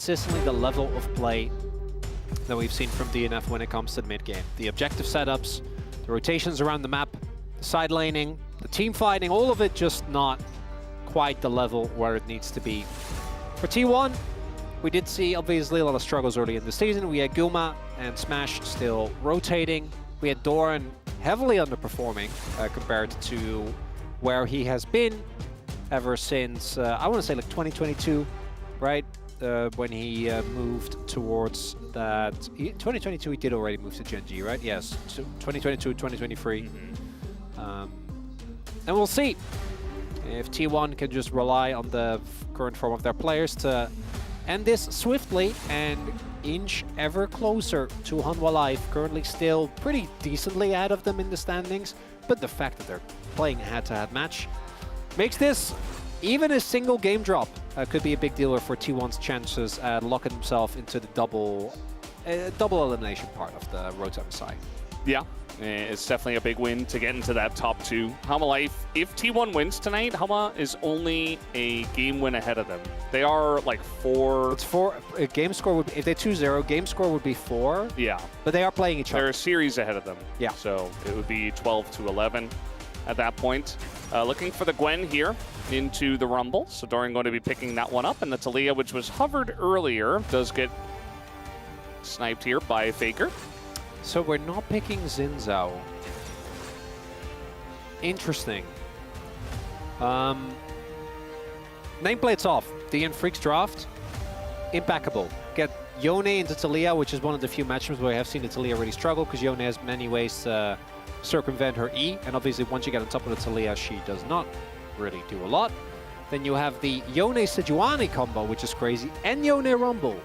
consistently the level of play that we've seen from DNF when it comes to the mid-game. The objective setups, the rotations around the map, the side laning, the team fighting, all of it just not quite the level where it needs to be. For T1, we did see obviously a lot of struggles early in the season. We had Guma and Smash still rotating. We had Doran heavily underperforming compared to where he has been ever since, I want to say like 2022, right? When he moved towards that. 2022 he did already move to Gen G, right? Yes, so 2022, 2023. And we'll see if T1 can just rely on the current form of their players to end this swiftly and inch ever closer to Hanwha Life, currently still pretty decently ahead of them in the standings. But the fact that they're playing a head-to-head match makes this, even a single game drop, could be a big dealer for T1's chances at locking himself into the double elimination part of the Road to MSI. Yeah, it's definitely a big win to get into that top two. Hanwha Life, if T1 wins tonight, Hanwha is only a game win ahead of them. They are like 4. It's 4. Game score would be, if they 2-0, game score would be 4. Yeah. But they are playing each other. They're a series ahead of them. Yeah. So it would be 12-11 at that point. Looking for the Gwen here into the Rumble. So Dorian going to be picking that one up. And the Taliyah, which was hovered earlier, does get sniped here by Faker. So we're not picking Xin Zhao. Interesting. Nameplates off. DN Freaks draft. Impeccable. Get Yone into Taliyah, which is one of the few matchups where I have seen the Taliyah really struggle, because Yone has many ways to circumvent her E. And obviously once you get on top of the Taliyah, she does not really do a lot. Then you have the Yone Sejuani combo, which is crazy, and Yone Rumble.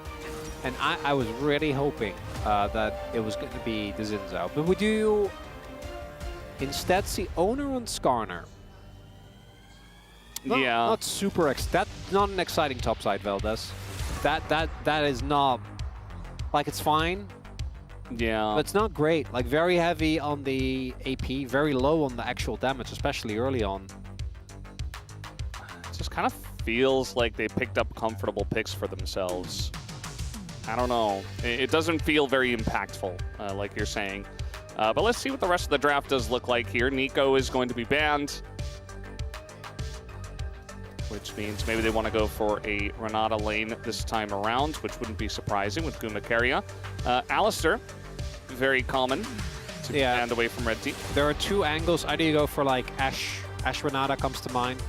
And I was really hoping that it was going to be the Xin Zhao. But would you instead see Owner on Skarner? Not super. That's not an exciting topside, Valdez. That is not, like, it's fine. Yeah. But it's not great. Like, very heavy on the AP, very low on the actual damage, especially early on. It just kind of feels like they picked up comfortable picks for themselves. I don't know. It doesn't feel very impactful, like you're saying. But let's see what the rest of the draft does look like here. Nico is going to be banned, which means maybe they want to go for a Renata lane this time around, which wouldn't be surprising with Guma Keria. Alistair, very common to be banned away from red team. There are two angles. Either you go for like Ashe Renata comes to mind,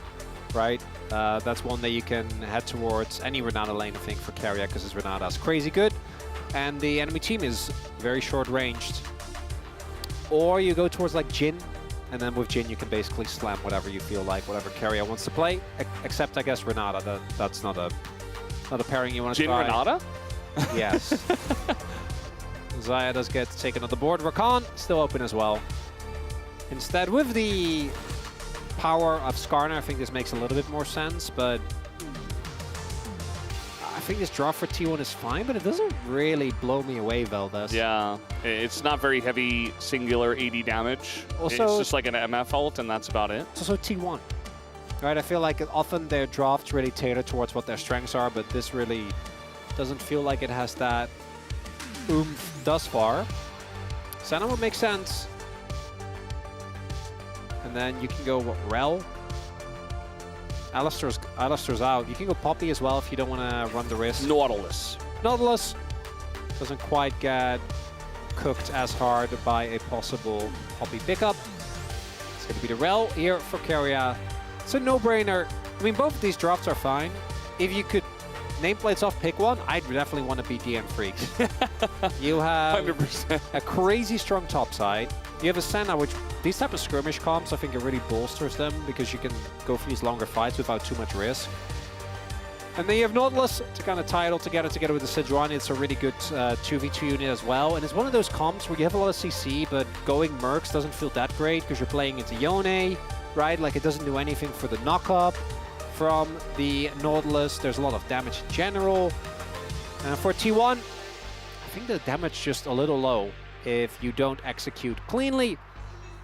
right? That's one that you can head towards. Any Renata lane, I think, for Keria, because his Renata is crazy good. And the enemy team is very short-ranged. Or you go towards like Jhin, and then with Jhin you can basically slam whatever you feel like, whatever Keria wants to play. Except, I guess, Renata. That's not a pairing you want to try. Jhin Renata? Yes. Zaya does get taken on the board. Rakan still open as well. Instead, with the power of Skarner, I think this makes a little bit more sense, but I think this draw for T1 is fine, but it doesn't really blow me away, Valdez. Yeah, it's not very heavy singular 80 damage. Also, it's just like an MF ult, and that's about it. It's also T1, right? I feel like often their drafts really tailor towards what their strengths are, but this really doesn't feel like it has that oomph thus far. Senna would make sense. And then you can go, what, Rel? Alistair's out. You can go Poppy as well if you don't want to run the risk. Nautilus. Nautilus doesn't quite get cooked as hard by a possible Poppy pickup. It's going to be the Rel here for Keria. It's a no-brainer. I mean, both of these drafts are fine. If you could nameplates off, pick one, I'd definitely want to be DN Freaks. You have 100%. a crazy strong top side. You have a Senna, which these type of skirmish comps, I think it really bolsters them because you can go for these longer fights without too much risk. And then you have Nautilus to kind of tie it all together with the Sejuani. It's a really good 2v2 unit as well. And it's one of those comps where you have a lot of CC, but going Mercs doesn't feel that great because you're playing into Yone, right? Like, it doesn't do anything for the knock-up from the Nautilus. There's a lot of damage in general. And for T1, I think the damage just a little low if you don't execute cleanly.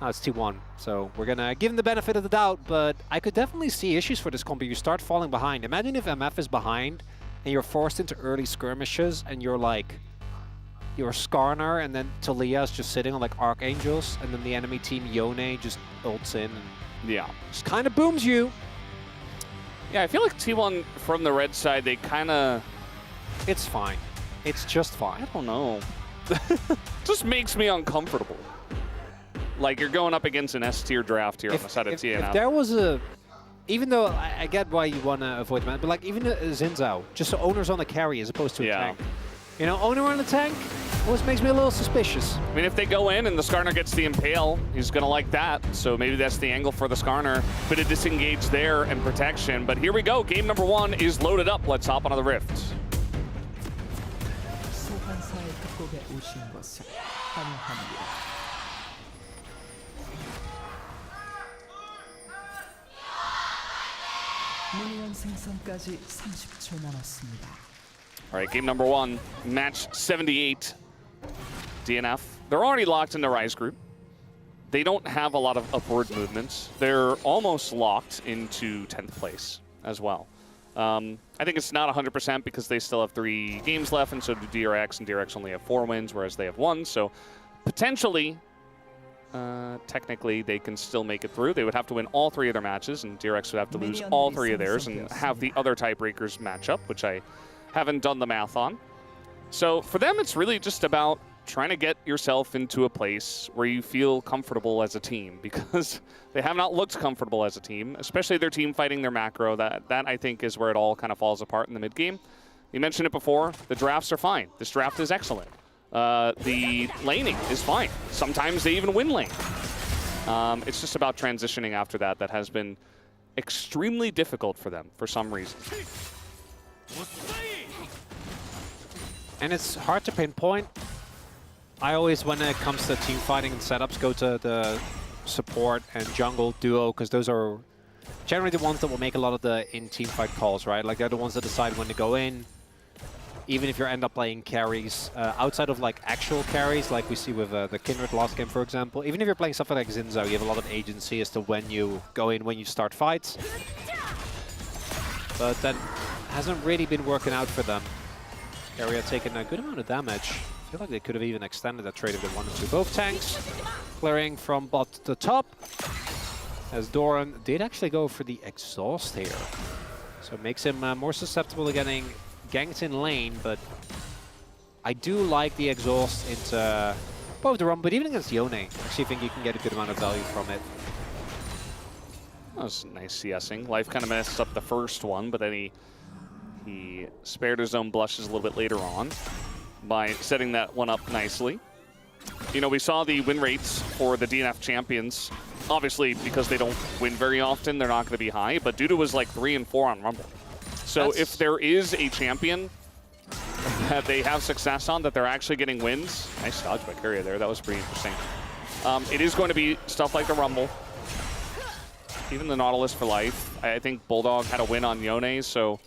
Oh, it's T1, so we're going to give him the benefit of the doubt, but I could definitely see issues for this comp if you start falling behind. Imagine if MF is behind and you're forced into early skirmishes, and you're like, you're Skarner, and then Talia's just sitting on like Archangels, and then the enemy team Yone just ults in and Yeah. just kind of booms you. Yeah, I feel like T1 from the red side, they kind of... It's fine. It's just fine. I don't know. Just makes me uncomfortable. Like, you're going up against an S-tier draft here on the side of TNF. If there was a... Even though I get why you want to avoid man, but like even a Xin Zhao, just so owner's on the carry as opposed to a tank. You know, owner on the tank always makes me a little suspicious. I mean, if they go in and the Skarner gets the Impale, he's going to like that. So maybe that's the angle for the Skarner. Bit of disengage there and protection. But here we go. Game number 1 is loaded up. Let's hop onto the Rift. 소환사의 협곡에 오신 것을 환영합니다. 미니언 생성까지 30초 남았습니다. All right, game number 1, match 78. DNF. They're already locked in the Rise group. They don't have a lot of upward movements. They're almost locked into 10th place as well. I think it's not 100% because they still have 3 games left, and so do DRX, and DRX only have 4 wins, whereas they have 1. So potentially, technically, they can still make it through. They would have to win all 3 of their matches, and DRX would have to lose all 3 of theirs and have the other tiebreakers match up, which I haven't done the math on. So for them, it's really just about trying to get yourself into a place where you feel comfortable as a team, because they have not looked comfortable as a team, especially their team fighting their macro. That I think is where it all kind of falls apart in the mid game. You mentioned it before, the drafts are fine. This draft is excellent. The laning is fine. Sometimes they even win lane. It's just about transitioning after that that has been extremely difficult for them for some reason. And it's hard to pinpoint. I always, when it comes to team fighting and setups, go to the support and jungle duo, because those are generally the ones that will make a lot of the in-team fight calls, right? Like, they're the ones that decide when to go in. Even if you end up playing carries, outside of like actual carries, like we see with the Kindred last game, for example. Even if you're playing something like Xin Zhao, you have a lot of agency as to when you go in, when you start fights. But that hasn't really been working out for them. Area taking a good amount of damage. I feel like they could have even extended that trade if they wanted to. Both tanks clearing from bot to top, as Doran did actually go for the exhaust here. So it makes him more susceptible to getting ganked in lane, but I do like the exhaust into both the run, but even against Yone, I actually think you can get a good amount of value from it. That was nice CSing. Life kind of messed up the first one, but then he spared his own blushes a little bit later on by setting that one up nicely. You know, we saw the win rates for the DNF champions. Obviously, because they don't win very often, they're not going to be high, but Duda was like 3 and 4 on Rumble. So if there is a champion that they have success on, that they're actually getting wins, nice dodge by Kyria there, that was pretty interesting. It is going to be stuff like the Rumble, even the Nautilus for life. I think Bulldog had a win on Yone, so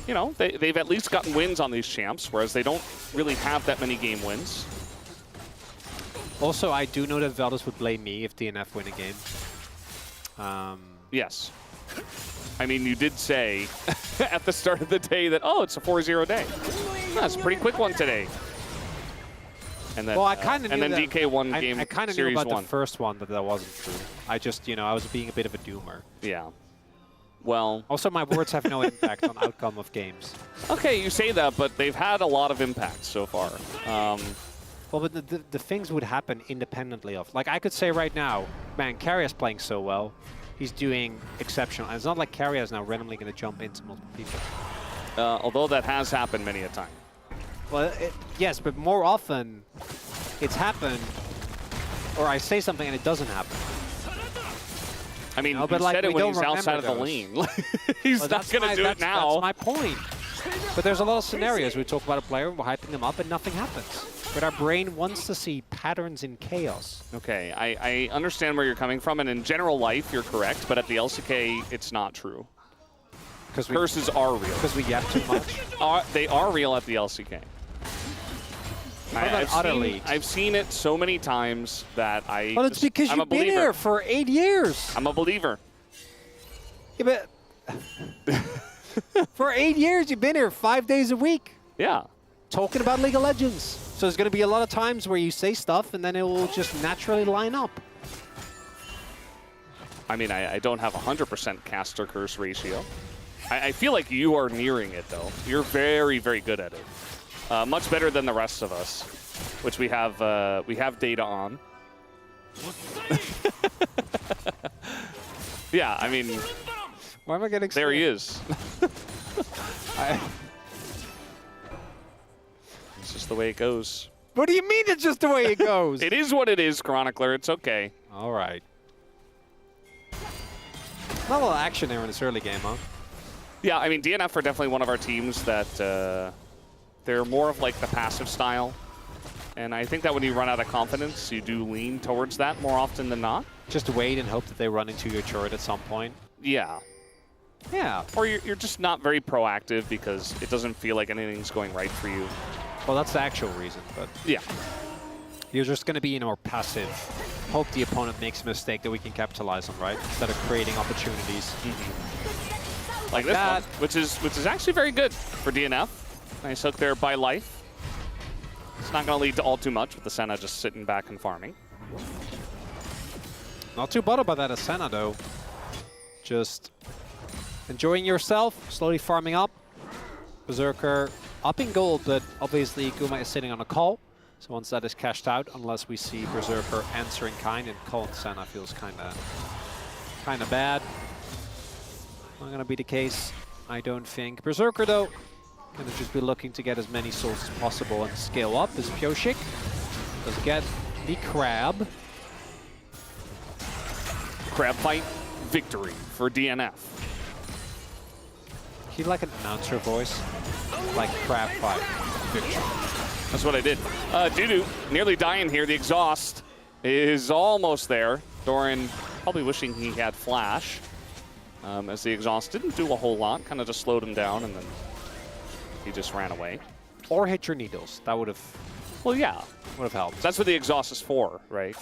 you know, they've at least gotten wins on these champs, whereas they don't really have that many game wins. Also, I do know that Valdez would blame me if DNF win a game. Yes. I mean, you did say at the start of the day that, oh, it's a 4-0 day. That's a pretty quick one today. And then, well, I kind of knew and then that, DK won game I kind of knew about the first one that wasn't true. I just, you know, I was being a bit of a doomer. Yeah. Well. Also, my words have no impact on outcome of games. Okay, you say that, but they've had a lot of impact so far. Well, but the things would happen independently of. Like, I could say right now, man, Kyria's playing so well. He's doing exceptional. And it's not like Kyria is now randomly going to jump into multiple people. Although that has happened many a time. Well, yes, but more often it's happened, or I say something and it doesn't happen. I mean, no, he like, said it when he's outside of the lane. He's not going to do it now. That's my point. But there's a lot of scenarios we talk about a player, we're hyping them up, and nothing happens. But our brain wants to see patterns in chaos. Okay, I understand where you're coming from, and in general life, you're correct, but at the LCK, it's not true. Curses are real. Because we get too much? They are real at the LCK. I've seen it so many times that Well, it's because you've been here for 8 years. I'm a believer. Yeah, but For 8 years, you've been here 5 days a week Yeah. talking about League of Legends. So there's going to be a lot of times where you say stuff and then it will just naturally line up. I mean, I don't have 100% caster curse ratio. I feel like you are nearing it, though. You're very, very good at it. Much better than the rest of us, which we have data on. Yeah, I mean, Why am I getting there he is. It's just the way it goes. What do you mean it's just the way it goes? It is what it is, Chronicler. It's okay. All right. Not a lot of action there in this early game, huh? Yeah, I mean, DNF are definitely one of our teams that they're more of like the passive style. And I think that when you run out of confidence, you do lean towards that more often than not. Just wait and hope that they run into your turret at some point. Yeah. Yeah. Or you're just not very proactive because it doesn't feel like anything's going right for you. Well, that's the actual reason, but Yeah. you're just going to be more passive. Hope the opponent makes a mistake that we can capitalize on, right? Instead of creating opportunities. Like this that. one, which is actually very good for DNF. Nice hook there by Life. It's not going to lead to all too much with the Senna just sitting back and farming. Not too bothered by that Ascena, though. Just enjoying yourself, slowly farming up. Berserker up in gold, but obviously Guma is sitting on a call. So once that is cashed out, unless we see Berserker answering kind, and call and Senna feels kind of bad. Not going to be the case, I don't think. Berserker, though, going to just be looking to get as many souls as possible and scale up. As Pyoshik does get the crab. Crab fight victory for DNF. He'd like an announcer voice, like crab fight victory. That's what I did. Dudu nearly dying here. The exhaust is almost there. Doran probably wishing he had flash. As the exhaust didn't do a whole lot, kind of just slowed him down, and then he just ran away. Or hit your needles. That would have Well, yeah. helped. That's what the exhaust is for, right?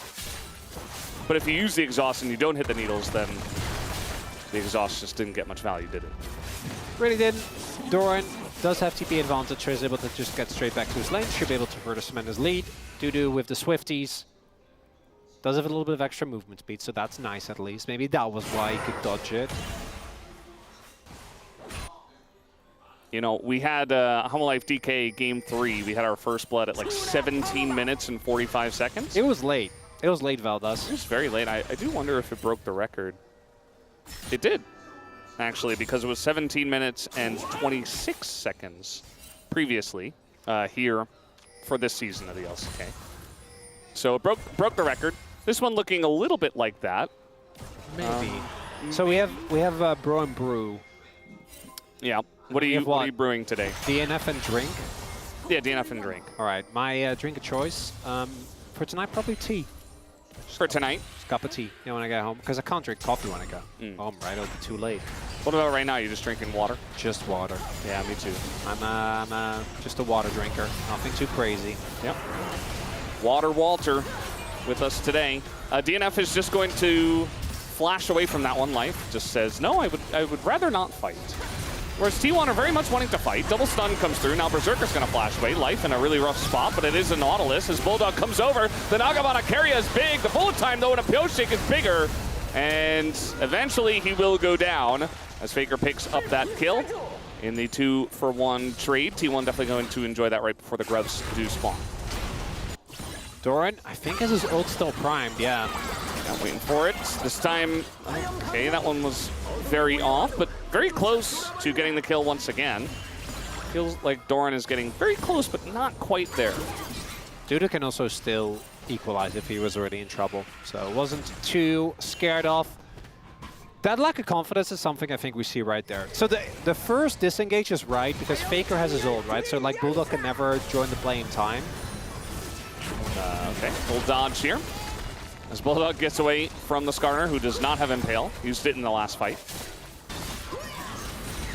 But if you use the exhaust and you don't hit the needles, then the exhaust just didn't get much value, did it? Really didn't. Doran does have TP advantage, so he's able to just get straight back to his lane. Should be able to further cement his lead. Dudu with the Swifties. Does have a little bit of extra movement speed, so that's nice at least. Maybe that was why he could dodge it. You know, we had Homolife DK Game 3. We had our first blood at like 17 minutes and 45 seconds. It was late. It was late, Valdas. It was very late. I do wonder if it broke the record. It did, actually, because it was 17 minutes and 26 seconds previously here for this season of the LCK. So it broke the record. This one looking a little bit like that. Maybe. So we have Bro and Brew. Yeah. What are you brewing today? DNF and drink. Yeah, DNF and drink. All right, my drink of choice for tonight, probably tea. For tonight? Just a cup of tea, you know, when I get home. Because I can't drink coffee when I go home, right? It'll be too late. What about right now? You're just drinking water? Just water. Yeah, me too. I'm just a water drinker. Nothing too crazy. Yep. Water Walter with us today. DNF is just going to flash away from that one. Life just says, no, I would rather not fight. Whereas T1 are very much wanting to fight. Double stun comes through. Now Berserker's going to flash away. Life in a really rough spot, but it is a Nautilus. As Bulldog comes over, the Nagamana carry is big. The bullet time, though, in a Pyoshik is bigger. And eventually he will go down as Faker picks up that kill in the 2-for-1 trade. T1 definitely going to enjoy that right before the grubs do spawn. Doran, I think, has his ult still primed, yeah. Not waiting for it. This time, okay, that one was very off, but very close to getting the kill once again. Feels like Doran is getting very close, but not quite there. Dudu can also still equalize if he was already in trouble, so wasn't too scared off. That lack of confidence is something I think we see right there. So the first disengage is right, because Faker has his ult, right? So like Bulldog can never join the play in time. Okay, full dodge here. As Bulldog gets away from the Skarner, who does not have Impale. Used it in the last fight.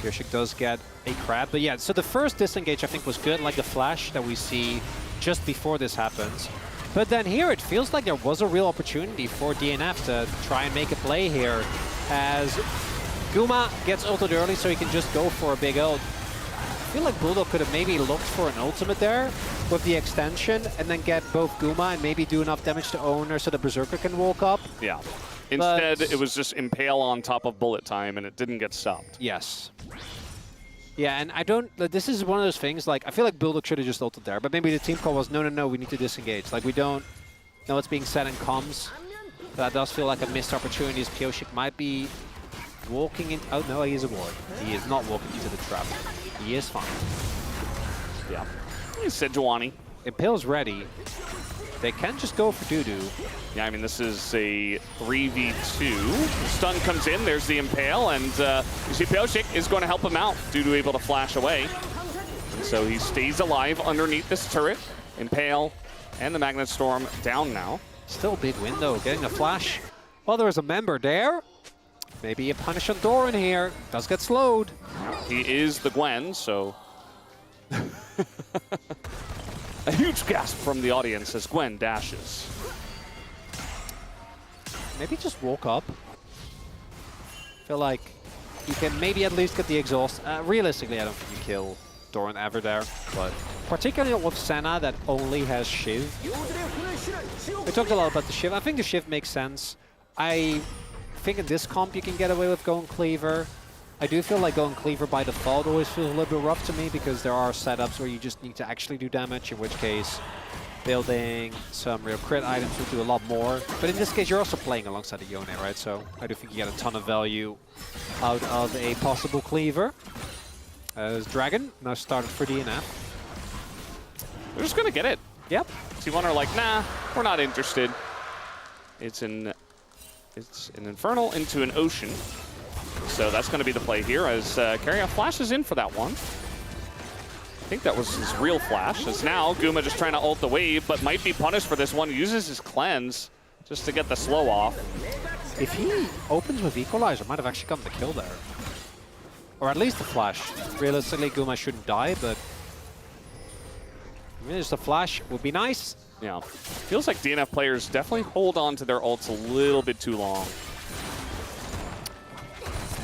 Pyoshik does get a crab, but yeah, so the first disengage I think was good, like the flash that we see just before this happens. But then here it feels like there was a real opportunity for DNF to try and make a play here, as Guma gets ulted early so he can just go for a big ult. I feel like Bulldog could have maybe looked for an ultimate there with the extension and then get both Guma and maybe do enough damage to Owner so the Berserker can walk up. Yeah. Instead, it was just Impale on top of Bullet Time and it didn't get stopped. Yes. Yeah, and I don't... This is one of those things, like, I feel like Bulldog should have just ulted there, but maybe the team call was, no, we need to disengage. Like, we don't know what's being said in comms. That does feel like a missed opportunity as Pioshik might be walking in... Oh, no, he is a ward. He is not walking into the trap. He is fine. Yeah. He's Sejuani. Impale's ready. They can just go for Dudu. Yeah, I mean, this is a 3v2. Stun comes in, there's the Impale, and you see Pioshik is going to help him out. Dudu able to flash away. And so he stays alive underneath this turret. Impale and the Magnet Storm down now. Still a big window, getting a flash. Well, there is a member there. Maybe a punish on Doran here. Does get slowed. He is the Gwen, so... A huge gasp from the audience as Gwen dashes. Maybe just walk up. Feel like you can maybe at least get the exhaust. Realistically, I don't think you kill Doran ever there, but particularly with Senna that only has Shiv. We talked a lot about the Shiv. I think the Shiv makes sense. I think in this comp you can get away with going Cleaver. I do feel like going Cleaver by default always feels a little bit rough to me because there are setups where you just need to actually do damage, in which case building some real crit items will do a lot more. But in this case, you're also playing alongside a Yone, right? So I do think you get a ton of value out of a possible Cleaver. As Dragon now started for DNF. We're just going to get it. Yep. T1 are like, nah, we're not interested. It's an Infernal into an Ocean. So that's going to be the play here as Carrion flashes in for that one. I think that was his real flash. As now Guma just trying to ult the wave, but might be punished for this one. Uses his cleanse just to get the slow off. If he opens with Equalizer, might have actually gotten the kill there. Or at least the flash. Realistically, Guma shouldn't die, but maybe just a flash would be nice. Yeah. Feels like DNF players definitely hold on to their ults a little bit too long.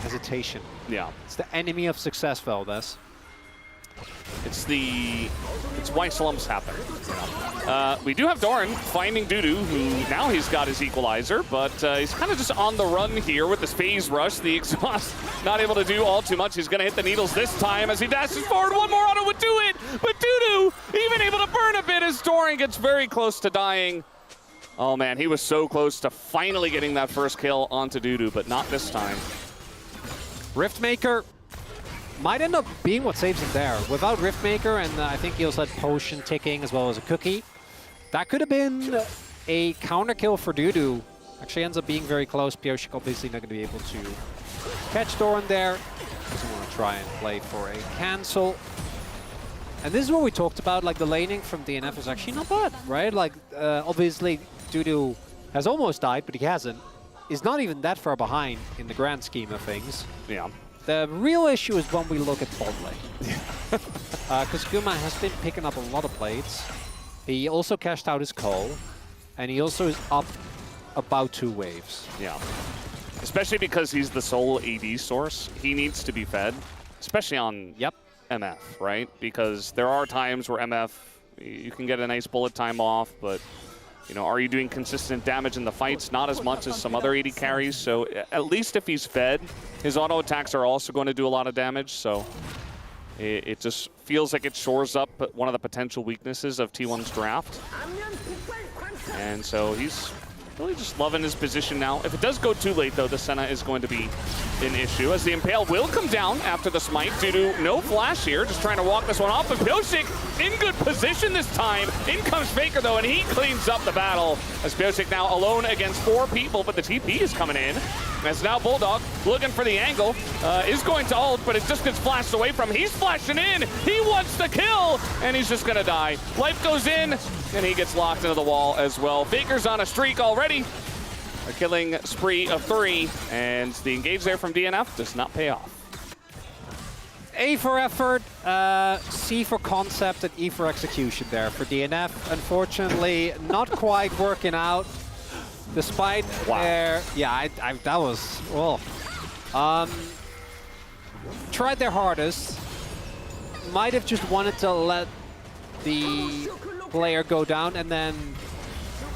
Hesitation. Yeah. It's the enemy of success, Valdez. It's why slumps happen. We do have Doran finding Dudu, who now he's got his Equalizer, but he's kind of just on the run here with this phase rush. The exhaust not able to do all too much. He's going to hit the needles this time as he dashes forward. One more auto would do it, but Dudu even able to burn a bit as Doran gets very close to dying. Oh man, he was so close to finally getting that first kill onto Dudu, but not this time. Riftmaker might end up being what saves him there. Without Riftmaker, and I think he also had Potion ticking as well as a Cookie, that could have been a counter kill for Dudu. Actually ends up being very close. Pioshik obviously not going to be able to catch Doran there. Doesn't want to try and play for a cancel. And this is what we talked about, like the laning from DNF is actually not bad, right? Like, obviously Dudu has almost died, but he hasn't. He's not even that far behind in the grand scheme of things. Yeah. The real issue is when we look at bot lane. Because Guma has been picking up a lot of plates. He also cashed out his call. And he also is up about 2 waves. Yeah. Especially because he's the sole AD source. He needs to be fed. Especially on MF, right? Because there are times where MF, you can get a nice bullet time off, but you know, are you doing consistent damage in the fights? Not as much as some other AD carries. So at least if he's fed, his auto attacks are also going to do a lot of damage. So it just feels like it shores up one of the potential weaknesses of T1's draft. And so he's really just loving his position now. If it does go too late, though, the Senna is going to be an issue, as the Impale will come down after the smite due to no flash here, just trying to walk this one off. But Pioshik in good position this time. In comes Faker, though, and he cleans up the battle, as Pioshik now alone against 4 people, but the TP is coming in. As now Bulldog, looking for the angle, is going to ult, but it just gets flashed away from him. He's flashing in, he wants the kill, and he's just gonna die. Life goes in, and he gets locked into the wall as well. Faker's on a streak already. A killing spree of 3, and the engage there from DNF does not pay off. A for effort, C for concept, and E for execution there for DNF. Unfortunately, not quite working out. Despite their, that was, well. tried their hardest. Might have just wanted to let the player go down, and then,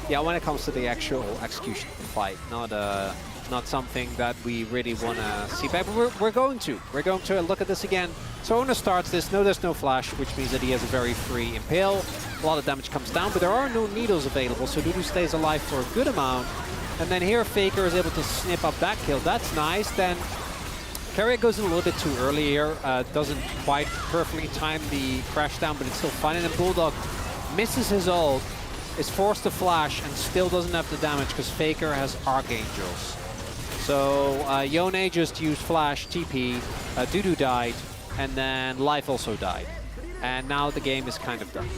yeah, when it comes to the actual execution of the fight, not something that we really want to see back, but we're going to look at this again. So Owner starts this. No, there's no flash, which means that he has a very free impale. A lot of damage comes down, but there are no needles available, so Dudu stays alive for a good amount. And then here Faker is able to snip up that kill. That's nice. Then Carrier goes in a little bit too early here. Doesn't quite perfectly time the crash down, but it's still fine. And then Bulldog misses his ult, is forced to flash, and still doesn't have the damage because Faker has Archangels. So Yone just used flash, TP, Dudu died, and then Life also died. And now the game is kind of done.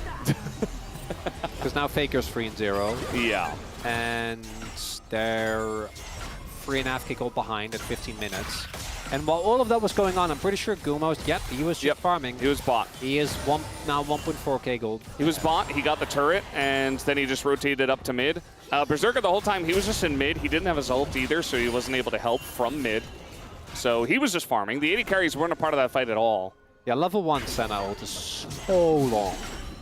Because now Faker's 3-0. Yeah. And they're 3.5k gold behind at 15 minutes. And while all of that was going on, I'm pretty sure Gumo, he was just farming. He was bot. He is now 1.4k gold. He was bot, he got the turret, and then he just rotated up to mid. Berserker the whole time, he was just in mid. He didn't have his ult either, so he wasn't able to help from mid. So he was just farming. The 80 carries weren't a part of that fight at all. Yeah, level 1 Senna ult is so long.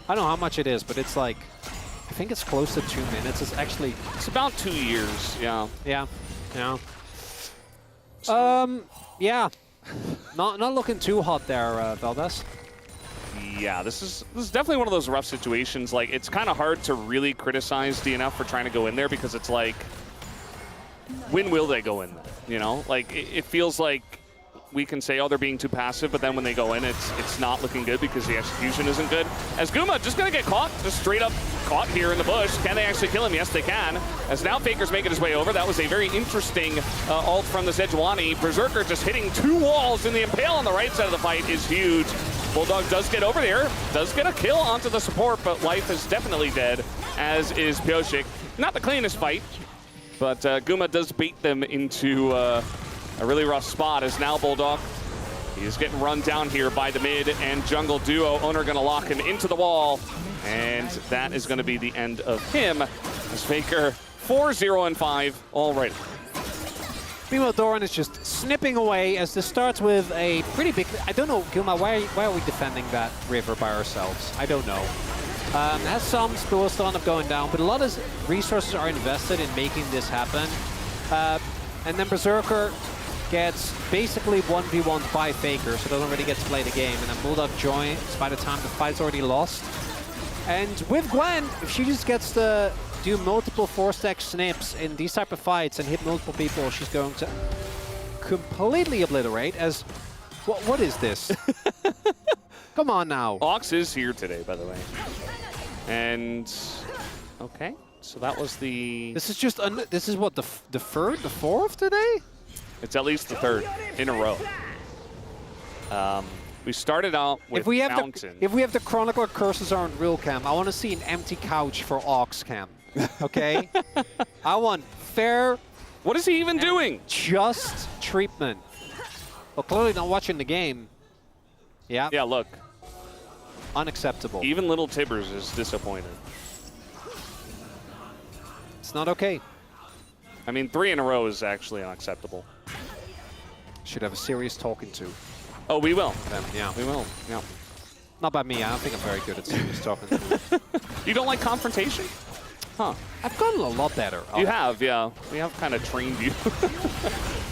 I don't know how much it is, but it's like, I think it's close to 2 minutes. It's actually... It's about 2 years, yeah. Yeah, yeah. Yeah. Not looking too hot there, Valdez. Yeah, this is definitely one of those rough situations. Like, it's kind of hard to really criticize DNF for trying to go in there because it's like, when will they go in there? You know, like it feels like we can say, oh, they're being too passive, but then when they go in, it's not looking good because the execution isn't good. As Guma just gonna get caught, just straight up caught here in the bush. Can they actually kill him? Yes, they can. As now Faker's making his way over. That was a very interesting ult from the Sejuani. Berserker just hitting 2 walls, and the impale on the right side of the fight is huge. Bulldog does get over there, does get a kill onto the support, but Life is definitely dead, as is Pyoshik. Not the cleanest fight, but Guma does bait them into a really rough spot, as now Bulldog, he's getting run down here by the mid and jungle duo. Owner gonna lock him into the wall, and that is gonna be the end of him, as Faker 4-0-5 already. Meanwhile, Doran is just snipping away as this starts with a pretty big... I don't know, Gilma, why are we defending that river by ourselves? I don't know. Has some still end up going down, but a lot of resources are invested in making this happen. And then Berserker gets basically 1v1 by Faker, so doesn't really get to play the game. And then Bulldog joins by the time the fight's already lost. And with Gwen, if she just gets to do multiple 4-stack snips in these type of fights and hit multiple people, she's going to completely obliterate. As what is this? Come on now. Ox is here today, by the way. And okay, so that was the... This is just this is what, the fourth today? It's at least the 3rd in a row. We started out with Mountain. If we have the Chronicler curses on real cam, I want to see an empty couch for Ox cam. Okay? I want fair... What is he even doing? Just treatment. Well, clearly not watching the game. Yeah. Yeah, look. Unacceptable. Even little Tibbers is disappointed. It's not okay. I mean, 3 in a row is actually unacceptable. Should have a serious talking to. Oh, we will. Them, yeah. We will, yeah. Not by me. I don't think I'm very good at serious talking to. You don't like confrontation? Huh. I've gotten a lot better. You have, yeah. We have kind of trained you.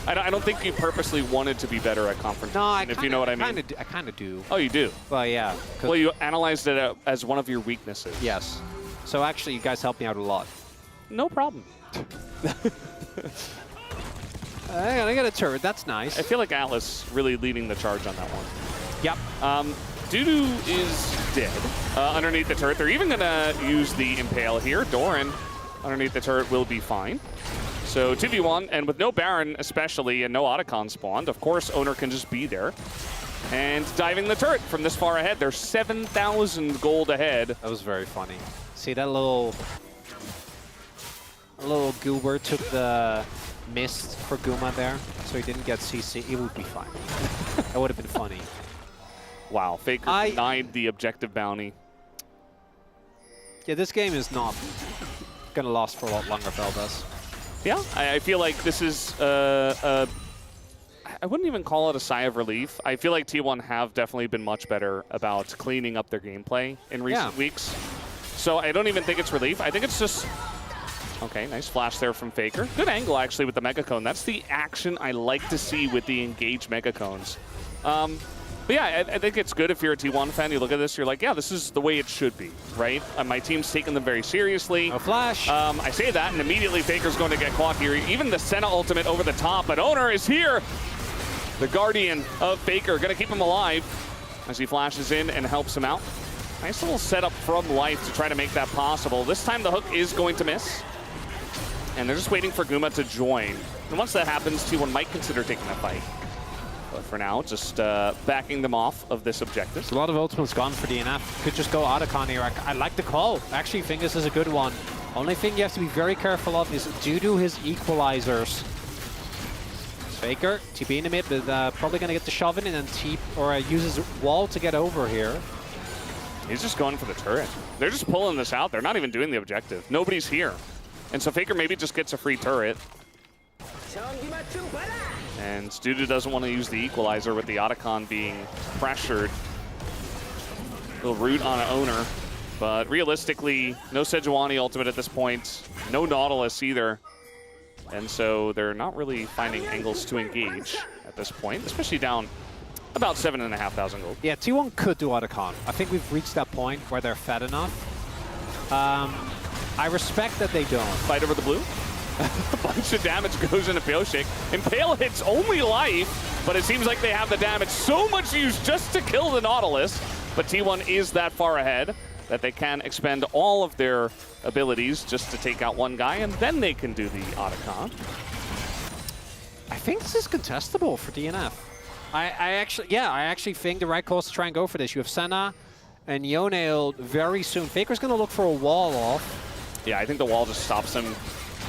I don't think you purposely wanted to be better at confrontation, No, if you know what I mean. I kind of do. Oh, you do? Well, yeah. Well, you analyzed it as one of your weaknesses. Yes. So actually, you guys helped me out a lot. No problem. I got a turret. That's nice. I feel like Atlas really leading the charge on that one. Yep. Dudu is dead underneath the turret. They're even going to use the Impale here. Doran underneath the turret will be fine. So 2v1, and with no Baron especially, and no Otacon spawned, of course Owner can just be there. And diving the turret from this far ahead. They're 7,000 gold ahead. That was very funny. See that little Goober took the mist for Guma there, so he didn't get CC. It would be fine. That would have been funny. Wow, Faker denied the objective bounty. Yeah, this game is not going to last for a lot longer, Valdez. Yeah, I feel like this is I wouldn't even call it a sigh of relief. I feel like T1 have definitely been much better about cleaning up their gameplay in recent weeks. So I don't even think it's relief. I think it's just... Okay, nice flash there from Faker. Good angle, actually, with the Mega Cone. That's the action I like to see with the engaged Mega Cones. But yeah, I think it's good if you're a T1 fan. You look at this, you're like, yeah, this is the way it should be, right? My team's taking them very seriously. No flash. I say that, and immediately Faker's going to get caught here. Even the Senna ultimate over the top, but Owner is here. The guardian of Faker, going to keep him alive as he flashes in and helps him out. Nice little setup from Life to try to make that possible. This time the hook is going to miss. And they're just waiting for Guma to join. And once that happens, T1 might consider taking a fight. But for now, just backing them off of this objective. A lot of ultimates gone for DNF. Could just go Otacon here. I like the call. Actually, I think this is a good one. Only thing you have to be very careful of is due to his equalizers. Faker, TP in the mid, but probably going to get the shove in and then uses wall to get over here. He's just going for the turret. They're just pulling this out. They're not even doing the objective. Nobody's here. And so Faker maybe just gets a free turret. And Studu doesn't want to use the equalizer with the Otacon being pressured. Little root on an Owner. But realistically, no Sejuani ultimate at this point. No Nautilus either. And so they're not really finding angles to engage at this point, especially down about 7,500 gold. Yeah, T1 could do Otacon. I think we've reached that point where they're fed enough. I respect that they don't. Fight over the blue. A bunch of damage goes into Pyoshik. Impale hits only Life, but it seems like they have the damage so much used just to kill the Nautilus. But T1 is that far ahead that they can expend all of their abilities just to take out one guy, and then they can do the Otacon. I think this is contestable for DNF. I actually think the right call is to try and go for this. You have Senna and Yone very soon. Faker's going to look for a wall off. Yeah, I think the wall just stops him.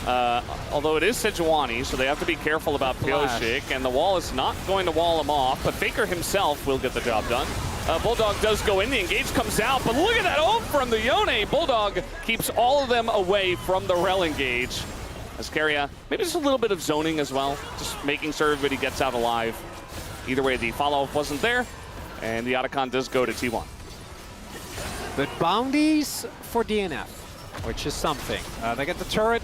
Although it is Sejuani, so they have to be careful about Pyoshik, and the wall is not going to wall him off, but Faker himself will get the job done. Bulldog does go in, the engage comes out, but look at that ult from the Yone. Bulldog keeps all of them away from the Rel engage. As Keria, maybe just a little bit of zoning as well, just making sure everybody gets out alive. Either way, the follow-up wasn't there, and the Otacon does go to T1. But bounties for DNF, which is something. They get the turret.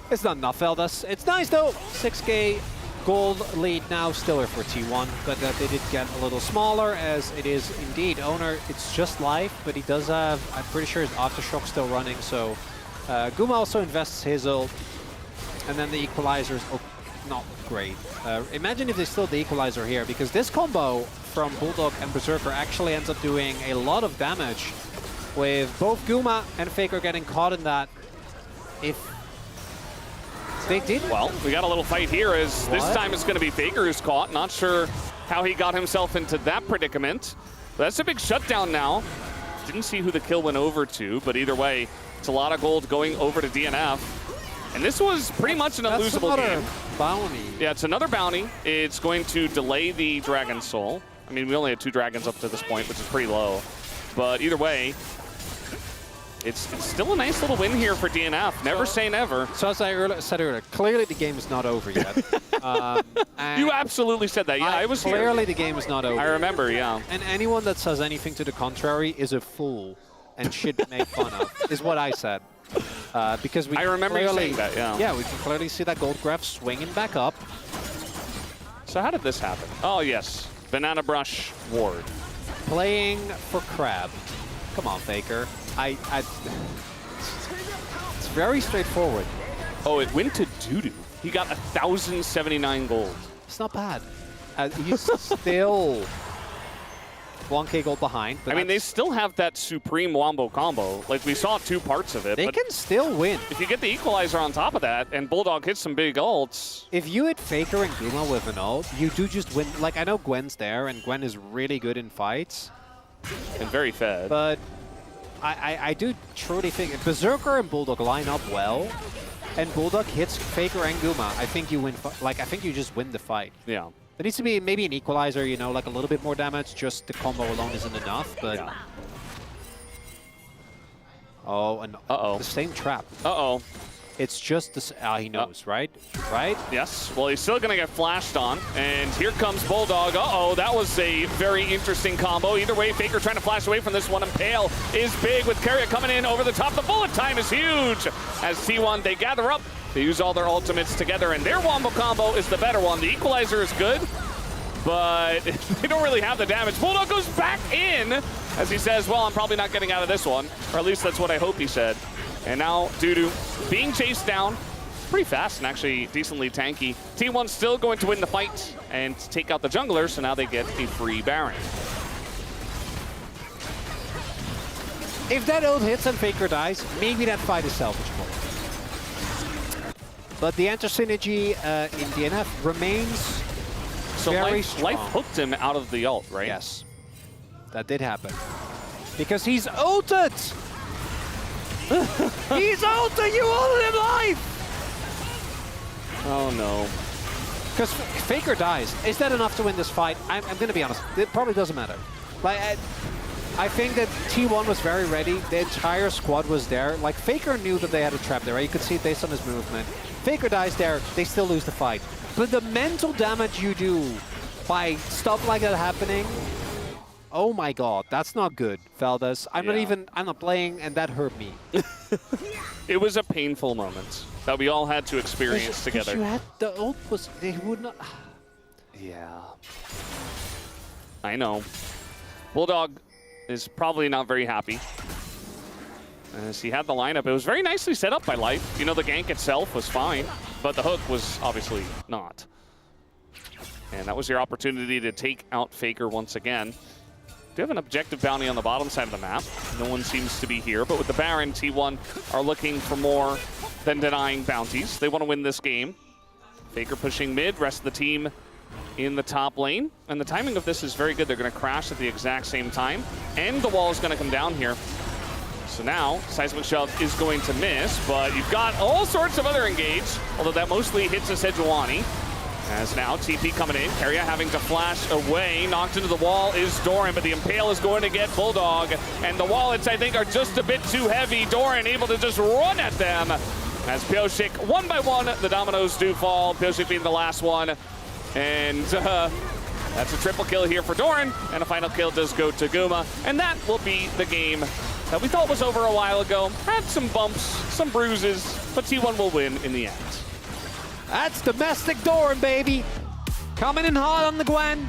It's not enough, Eldas. It's nice, though. 6K gold lead now still for T1, but they did get a little smaller, as it is indeed Owner. It's just Life, but he does have, I'm pretty sure his Aftershock still running, so Guma also invests his ult, and then the equalizers, not great. Imagine if they still the equalizer here, because this combo from Bulldog and Berserker actually ends up doing a lot of damage, with both Guma and Faker getting caught in that. If they did... Well, we got a little fight here, as this time it's going to be Faker who's caught. Not sure how he got himself into that predicament. But that's a big shutdown now. Didn't see who the kill went over to, but either way, it's a lot of gold going over to DNF. And this was pretty much an unlosable game. Bounty. Yeah, it's another bounty. It's going to delay the Dragon Soul. I mean, we only had 2 dragons up to this point, which is pretty low. But either way, it's still a nice little win here for DNF. Never say never. So as I said earlier, clearly the game is not over yet. You absolutely said that. Yeah, I was here. Clearly the game is not over. I remember, yeah. And anyone that says anything to the contrary is a fool and should be made fun of, is what I said. Because we I remember you saying that, yeah. Yeah, we can clearly see that gold graph swinging back up. So how did this happen? Oh, yes. Banana Brush Ward. Playing for Crab. Come on, Faker. It's very straightforward. Oh, it went to Dudu. He got 1,079 gold. It's not bad. He's still 1K gold behind. But I mean, they still have that supreme wombo combo. Like, we saw 2 parts of it. They can still win. If you get the equalizer on top of that, and Bulldog hits some big ults. If you hit Faker and Guma with an ult, you do just win. Like, I know Gwen's there, and Gwen is really good in fights. And very fed. But I do truly think if Berserker and Bulldog line up well, and Bulldog hits Faker and Guma, I think you win. Like, I think you just win the fight. Yeah. There needs to be maybe an equalizer, you know, like a little bit more damage. Just the combo alone isn't enough, but... Yeah. Oh, and the same trap. Uh-oh. It's just this. He knows, right? Right? Yes. Well, he's still going to get flashed on. And here comes Bulldog. Uh-oh, that was a very interesting combo. Either way, Faker trying to flash away from this one. Impale is big with Carrier coming in over the top. The bullet time is huge. As T1, they gather up. They use all their ultimates together, and their wombo combo is the better one. The equalizer is good, but they don't really have the damage. Bulldog goes back in as he says, well, I'm probably not getting out of this one. Or at least that's what I hope he said. And now Dudu being chased down pretty fast and actually decently tanky. T1 still going to win the fight and take out the jungler, so now they get a free Baron. If that ult hits and Faker dies, maybe that fight is salvageable. But the enter-synergy in DNF remains So very life strong. hooked him out of the ult, right? Yes, that did happen. Because he's ulted! He's ulted! You ulted him live! Oh no. Because Faker dies. Is that enough to win this fight? I'm going to be honest. It probably doesn't matter. Like, I think that T1 was very ready. The entire squad was there. Like, Faker knew that they had a trap there, right? You could see it based on his movement. Faker dies there, they still lose the fight. But the mental damage you do by stuff like that happening, oh my god, that's not good, fellas. I'm not playing, and that hurt me. It was a painful moment that we all had to experience together. You had, the ult was, they would not... Yeah. I know. Bulldog is probably not very happy. As he had the lineup, it was very nicely set up by Life. You know, the gank itself was fine, but the hook was obviously not. And that was your opportunity to take out Faker once again. Do have an objective bounty on the bottom side of the map. No one seems to be here, but with the Baron, T1 are looking for more than denying bounties. They want to win this game. Faker pushing mid, rest of the team in the top lane. And the timing of this is very good. They're going to crash at the exact same time, and the wall is going to come down here. So now, Seismic Shove is going to miss, but you've got all sorts of other engage, although that mostly hits a Sejuani. As now, TP coming in, Carrier having to flash away. Knocked into the wall is Doran, but the Impale is going to get Bulldog. And the wallets, I think, are just a bit too heavy. Doran able to just run at them. As Pioshik, one by one, the dominoes do fall. Pioshik being the last one. And that's a triple kill here for Doran. And a final kill does go to Guma. And that will be the game that we thought was over a while ago. Had some bumps, some bruises, but T1 will win in the end. That's domestic Doran, baby. Coming in hard on the Gwen.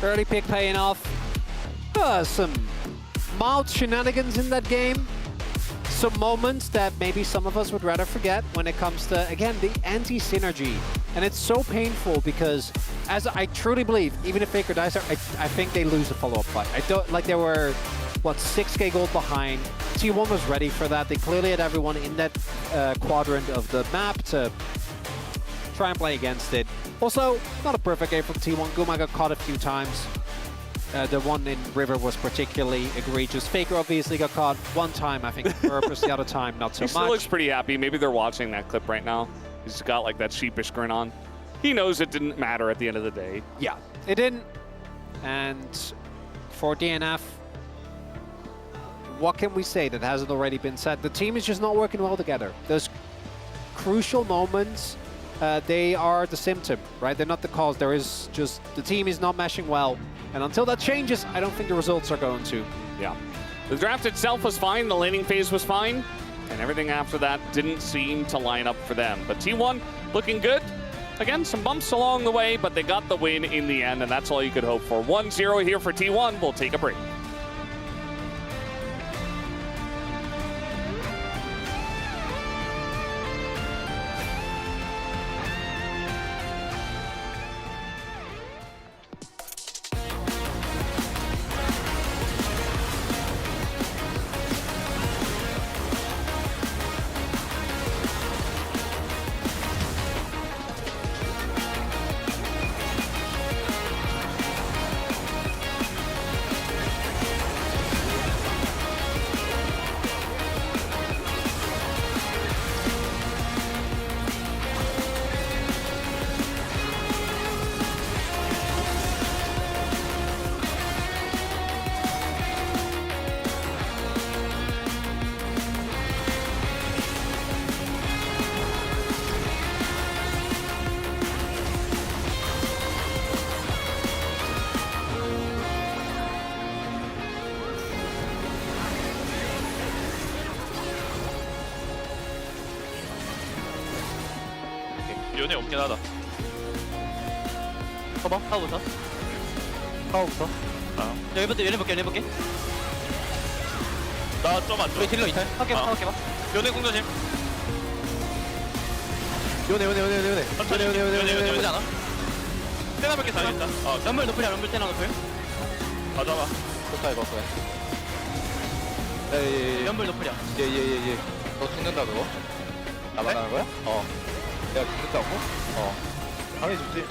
Early pick paying off. Some mild shenanigans in that game. Some moments that maybe some of us would rather forget when it comes to, again, the anti-synergy. And it's so painful because, as I truly believe, even if Faker dies there, I think they lose the follow-up fight. I don't, like, they were, what, 6k gold behind. T1 was ready for that. They clearly had everyone in that quadrant of the map to try and play against it. Also, not a perfect game from T1. Guma got caught a few times. The one in River was particularly egregious. Faker obviously got caught one time, I think, on purpose. The other time, not so much. He still looks pretty happy. Maybe they're watching that clip right now. He's got like that sheepish grin on. He knows it didn't matter at the end of the day. Yeah, it didn't. And for DNF, what can we say that hasn't already been said? The team is just not working well together. Those crucial moments, they are the symptom, right? They're not the cause. There is just, the team is not meshing well. And until that changes, I don't think the results are going to. Yeah. The draft itself was fine. The laning phase was fine. And everything after that didn't seem to line up for them. But T1 looking good. Again, some bumps along the way, but they got the win in the end, and that's all you could hope for. 1-0 here for T1. We'll take a break. 요네 없긴 하다. 봐봐, 타워부터. 타워부터. 아. 얘네 볼게. 나좀 안 우리 좋아. 딜러 이탈. 할게 봐. 요네 공조심. 요네. 천천히. 보지 않아? 세나 몇개 살린다. 럼블 노플이야, 럼블 테나 노플. 다 잡아. 좋다 이거 예예예 럼블 노플이야. 예예예예 너 죽는다 그거 나 말하는 거야? 어 내가 죽는다고? 어 당해주지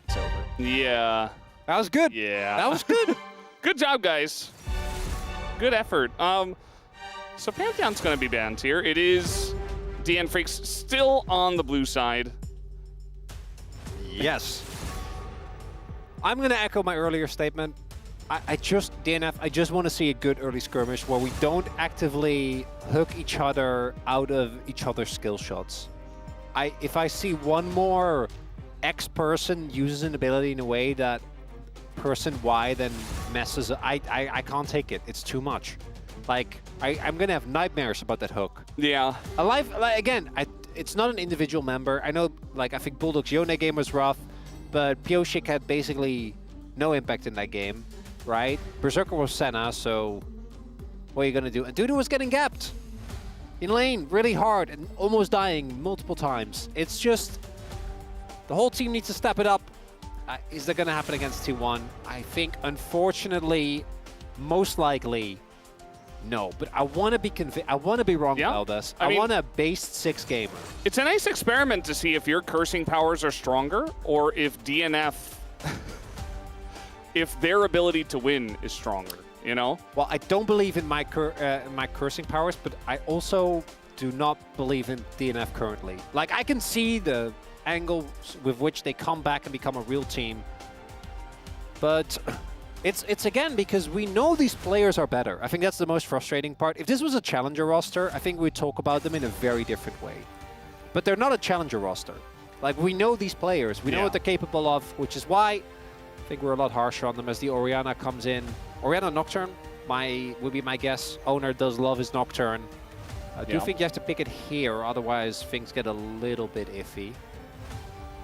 It's over. Yeah. That was good. Yeah. That was good. Good job, guys. Good effort. So Pantheon's going to be banned here. It is DN Freaks still on the blue side. Yes. I'm going to echo my earlier statement. I just want to see a good early skirmish where we don't actively hook each other out of each other's skill shots. If I see one more X person uses an ability in a way that person Y then messes up, I can't take it. It's too much. Like, I'm going to have nightmares about that hook. Yeah. Again, it's not an individual member. I know, like, I think Bulldog's Yone game was rough, but Pioshik had basically no impact in that game, right? Berserker was Senna, so what are you going to do? And Dudu was getting gapped in lane really hard and almost dying multiple times. It's just, the whole team needs to step it up. Is that going to happen against T1? I think, unfortunately, most likely, no. But I want to be I want to be wrong about this. I want a base 6 gamer. It's a nice experiment to see if your cursing powers are stronger or if DNF, if their ability to win is stronger, you know? Well, I don't believe in my cursing powers, but I also do not believe in DNF currently. Like, I can see the angle with which they come back and become a real team, but it's again because we know these players are better. I think that's the most frustrating part. If this was a challenger roster, I think we'd talk about them in a very different way. But they're not a challenger roster. Like, we know these players, we know what they're capable of, which is why I think we're a lot harsher on them as the Orianna comes in. Orianna Nocturne would be my guess. Owner does love his Nocturne. I do think you have to pick it here, otherwise things get a little bit iffy.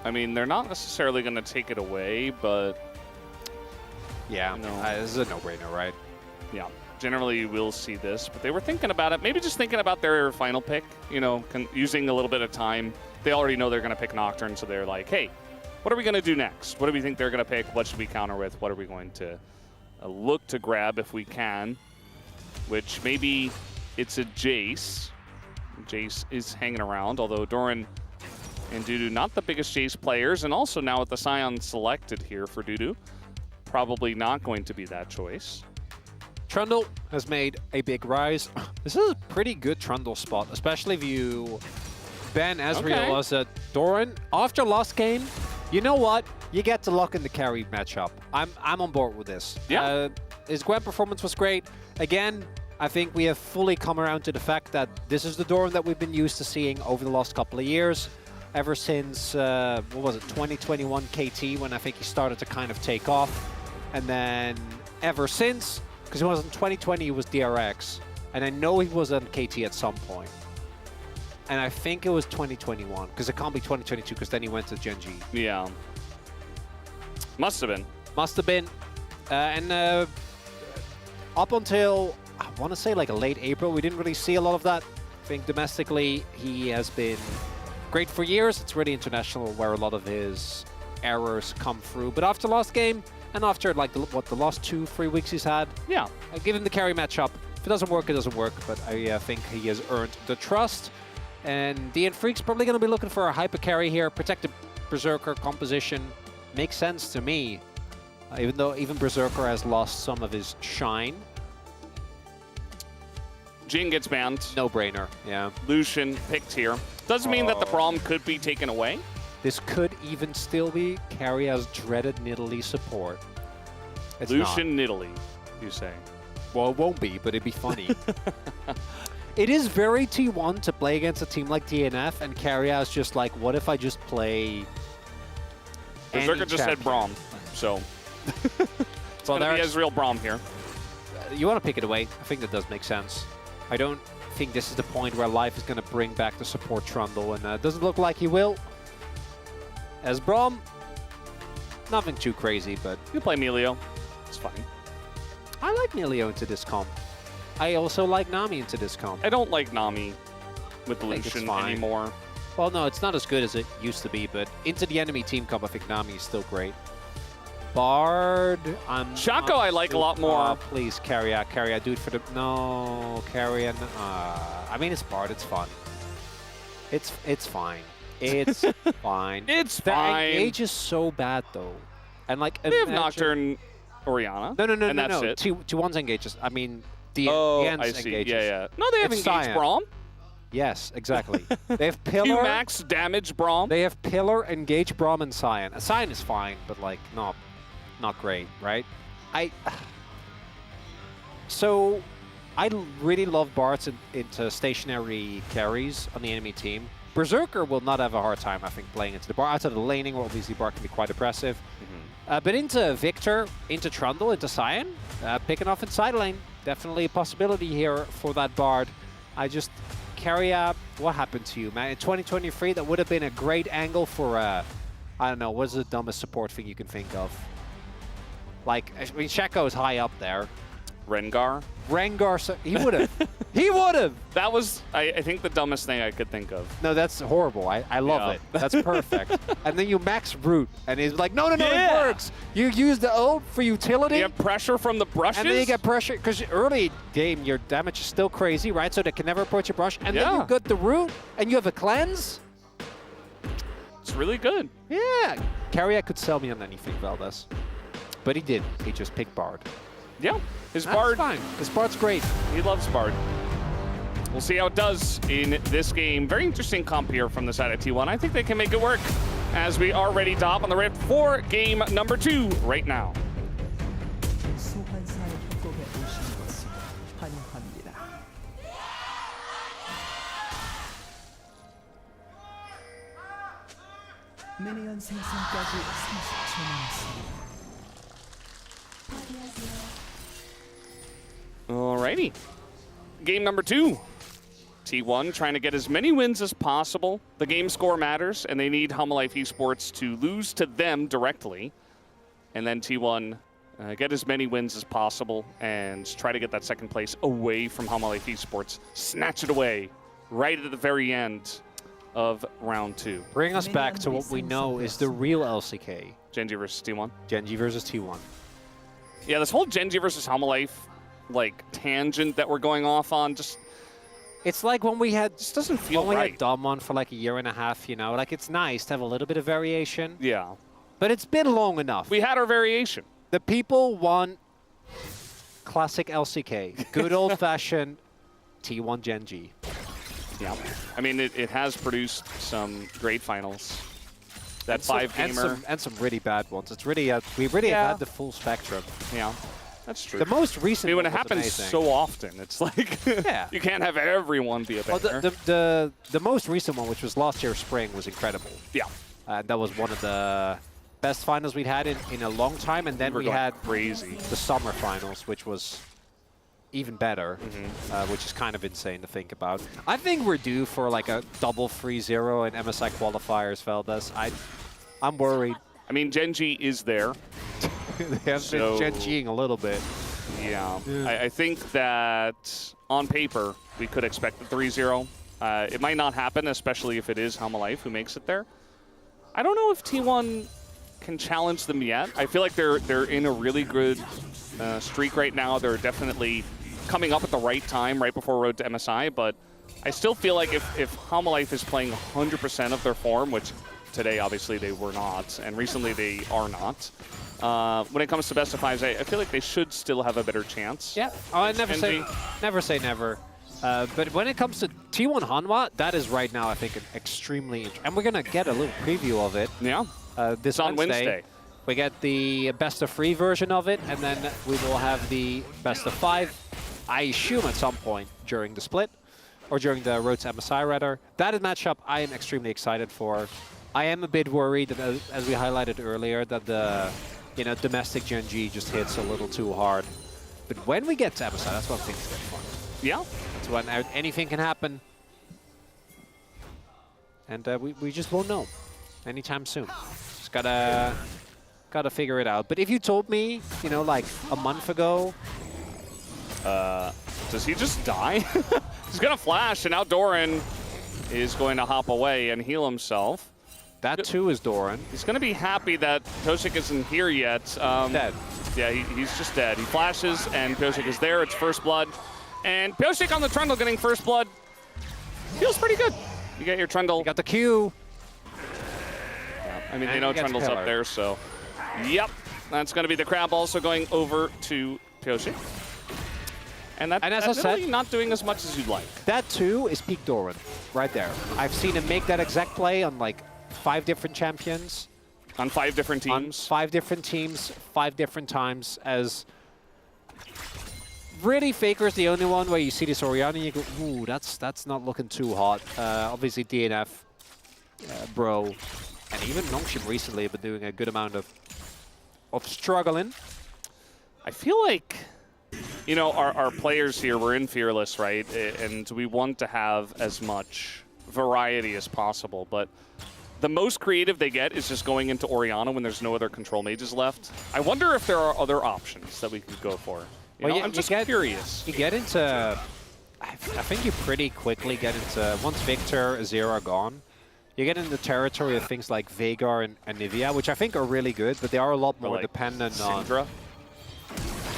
I mean, they're not necessarily going to take it away, but yeah, no. This is a no-brainer, right? Yeah, generally you will see this, but they were thinking about it, maybe just thinking about their final pick, you know, using a little bit of time. They already know they're going to pick Nocturne, so they're like, hey, what are we going to do next? What do we think they're going to pick? What should we counter with? What are we going to look to grab if we can? Which maybe it's a Jace. Jace is hanging around, although Doran and Dudu, not the biggest Jace players, and also now with the Scion selected here for Dudu, probably not going to be that choice. Trundle has made a big rise. This is a pretty good Trundle spot, especially if you ban Ezreal as a Doran. After last game, you know what? You get to lock in the carry matchup. I'm on board with this. Yeah. His Gwen performance was great. Again, I think we have fully come around to the fact that this is the Doran that we've been used to seeing over the last couple of years. Ever since, what was it, 2021 KT, when I think he started to kind of take off. And then ever since, because it was in 2020, he was DRX. And I know he was on KT at some point. And I think it was 2021, because it can't be 2022, because then he went to Gen G. Yeah. Must have been. Must have been. And up until, I want to say like a late April, we didn't really see a lot of that. I think domestically, he has been great for years. It's really international where a lot of his errors come through. But after last game, and after like the last 2-3 weeks he's had, yeah, I give him the carry matchup. If it doesn't work, it doesn't work. But I think he has earned the trust. And DN Freak's probably going to be looking for a hyper carry here. Protected Berserker composition makes sense to me, even though even Berserker has lost some of his shine. Jhin gets banned. No brainer, yeah. Lucian picked here. Doesn't mean that the Braum could be taken away. This could even still be carry as dreaded Nidalee support. It's Lucian Nidalee, you say? Well, it won't be, but it'd be funny. It is very T1 to play against a team like DNF and carry as just like, what if I just play Berserker just said Braum, so. It's going to be Ezreal Braum here. You want to pick it away. I think that does make sense. I don't think this is the point where Life is going to bring back the support Trundle, and it doesn't look like he will. As Braum, nothing too crazy, but... You play Melio. It's fine. I like Melio into this comp. I also like Nami into this comp. I don't like Nami with think it's Lucian fine. anymore. Well, no, it's not as good as it used to be, but into the enemy team comp, I think Nami is still great. Bard, I'm... Shaco not I like a lot sure- more. please, carry out, do it for the... No, carry and... I mean, it's Bard, it's fun. It's fine. It's fine. It's The fine. engage is so bad, though. And, like, They have imagine- Nocturne Orianna. No, and that's it. Two ones engages. I mean, the Oh, ends I see. engages. Yeah, yeah. No, they have It's engaged Cyan. Braum. Yes, exactly. They have Pillar. Q max damage Braum. They have Pillar, Engage, Braum, and Cyan. Cyan is fine, but like not great, right? So I really love Bards into stationary carries on the enemy team. Berserker will not have a hard time, I think, playing into the Bard. Outside of the laning, where obviously Bard can be quite oppressive. But into Victor, into Trundle, into Cyan, picking off in side lane. Definitely a possibility here for that Bard. I just... Carry up. What happened to you, man? In 2023, that would have been a great angle for, I don't know, what's the dumbest support thing you can think of? Like, I mean, Shaco is high up there. Rengar. Rengar, he would have. He would have! That was, I think, the dumbest thing I could think of. No, that's horrible. I love Yeah. it. That's perfect. And then you max Root, and he's like, no, Yeah. it works. You use the ult for utility. You have pressure from the brushes. And then you get pressure, because early game, your damage is still crazy, right? So they can never approach your brush. And then Yeah. you got the Root, and you have a cleanse. It's really good. Yeah. Carrier could sell me on anything, Valdez. But he did. He just picked Bard. Yeah. His That's Bard, fine. His Bard's great. he loves Bard. We'll see how it does in this game. Very interesting comp here from the side of T1. I think they can make it work as we are ready to hop on the rift for game number 2 right now. 소환사의 협곡에 오신 것을 환영합니다. 미니언 생성까지 30초 남았습니다. Alrighty. Game number 2. T1 trying to get as many wins as possible. The game score matters, and they need Humalife Esports to lose to them directly. And then T1 get as many wins as possible and try to get that second place away from Humalife Esports. Snatch it away right at the very end of round 2. Bring us back to what we know is the real LCK. Genji versus T1. Genji versus T1. Yeah, this whole Genji versus Humalife like tangent that we're going off on just It's like when we had just doesn't feel when we right. had Dom on for like a year and a half, you know? Like, it's nice to have a little bit of variation, Yeah. but it's been long enough. We had our variation. The people want classic LCK. Good old-fashioned T1 Genji. Yeah. I mean, it has produced some great finals. That And 5-gamer. and some really bad ones. It's really we really Yeah. have had the full spectrum. Yeah, that's true. The most I recent mean, when one it was happens amazing. so often, it's like Yeah. you can't have everyone be a Well, banger. the most recent one, which was last year spring, was incredible. Yeah. That was one of the best finals we'd had in a long time, and then We're we going had crazy. the summer finals, which was even better, Mm-hmm. which is kind of insane to think about. I think we're due for like a double 3-0 in MSI qualifiers, Veldas. I'm worried. I mean, Genji is there. They have So- been Genjiing a little bit. Yeah. I think that on paper, we could expect the 3-0. It might not happen, especially if it is Humalife who makes it there. I don't know if T1 can challenge them yet. I feel like they're in a really good streak right now. They're definitely coming up at the right time, right before Road to MSI, but I still feel like if Humalife is playing 100% of their form, which today obviously they were not, and recently they are not, when it comes to best of fives, I feel like they should still have a better chance. Yeah, I never say Genji. never. But when it comes to T1 Hanwha, that is right now, I think, an extremely and we're gonna get a little preview of it. Yeah. This It's on Wednesday. We get the best of 3 version of it, and then we will have the best of 5, I assume at some point during the split, or during the Road to MSI, rather. That is matchup I am extremely excited for. I am a bit worried, that, as we highlighted earlier, that the you know, domestic Gen G just hits a little too hard. But when we get to episode, that's when things get fun. Yeah. That's when anything can happen. And we just won't know anytime soon. Just gotta figure it out. But if you told me, you know, like a month ago... Does he just die? He's gonna flash, and now Doran is going to hop away and heal himself. That too is Doran. He's gonna be happy that Pyosik isn't here yet. Dead. Yeah, he's just dead. He flashes, and Pyosik is there. It's first blood. And Pyosik on the Trundle getting first blood. Feels pretty good. You get your Trundle. You got the Q. Yeah, I mean, they And know he gets Trundle's up Pillar. there, so... Yep, that's going to be the Crab also going over to Pyosik. And And as I that's really said- not doing as much as you'd like. That too is peak Doran, right there. I've seen him make that exact play on like 5 different champions. On 5 different On teams. 5 different teams, 5 different times. As really, Faker's the only one where you see this Orianna and you go, ooh, that's not looking too hot. Obviously DNF, Bro, and even Nongshim recently have been doing a good amount of struggling. I feel like, you know, our players here, we're in Fearless, right? And we want to have as much variety as possible, but the most creative they get is just going into Orianna when there's no other control mages left. I wonder if there are other options that we could go for. You know, I'm just curious. You get into, I think you pretty quickly get into, once Victor, Azir are gone, you get into territory of things like Veigar and Nivea, which I think are really good, but they are a lot more like dependent on... Syndra.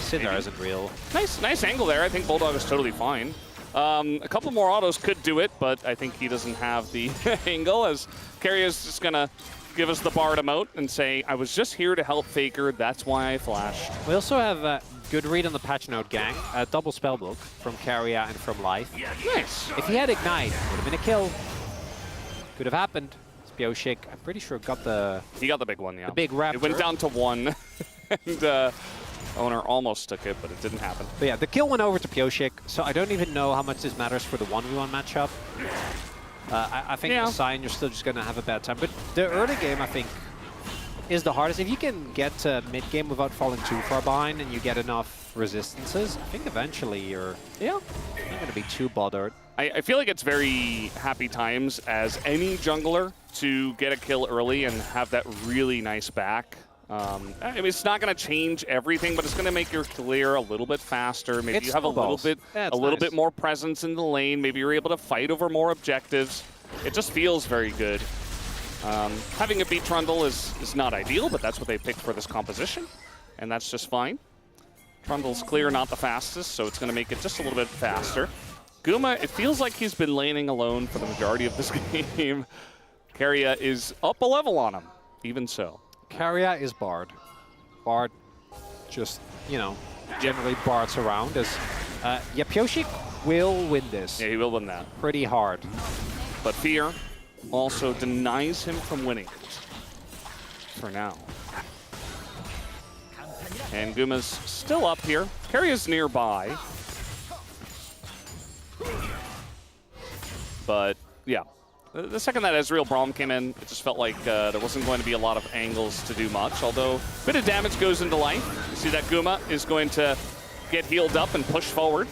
Syndra isn't real. Nice angle there. I think Bulldog is totally fine. A couple more autos could do it, but I think he doesn't have the angle, as Keria is just going to give us the Bard emote and say, I was just here to help Faker, that's why I flashed. We also have a good read on the patch note, gang. A double spellbook from Keria and from Life. Nice. If he had Ignite, would have been a kill. Could have happened. Pyosik, I'm pretty sure, got the... He got the big one, yeah. The big raptor. It went down to 1, and Owner almost took it, but it didn't happen. But yeah, the kill went over to Pyosik, so I don't even know how much this matters for the 1v1 matchup. I think the Sign, you're still just going to have a bad time. But the early game, I think, is the hardest. If you can get to mid-game without falling too far behind and you get enough resistances, I think eventually you're not going to be too bothered. I feel like it's very happy times as any jungler to get a kill early and have that really nice back. I mean, it's not going to change everything, but it's going to make your clear a little bit faster. Maybe you have a little bit more presence in the lane. Maybe you're able to fight over more objectives. It just feels very good. Having a beat Trundle is not ideal, but that's what they picked for this composition, and that's just fine. Trundle's clear, not the fastest, so it's going to make it just a little bit faster. Guma, it feels like he's been laning alone for the majority of this game. Keria is up a level on him, even so. Keria is Bard. Bard just, you know, generally Bards around. As, yeah, Pyosik will win this. Yeah, he will win that. Pretty hard. But Fear also denies him from winning it. For now. And Guma's still up here. Keria's nearby. But, yeah. The second that Ezreal Braum came in, it just felt like there wasn't going to be a lot of angles to do much, although a bit of damage goes into Life. You see that Guma is going to get healed up and push forward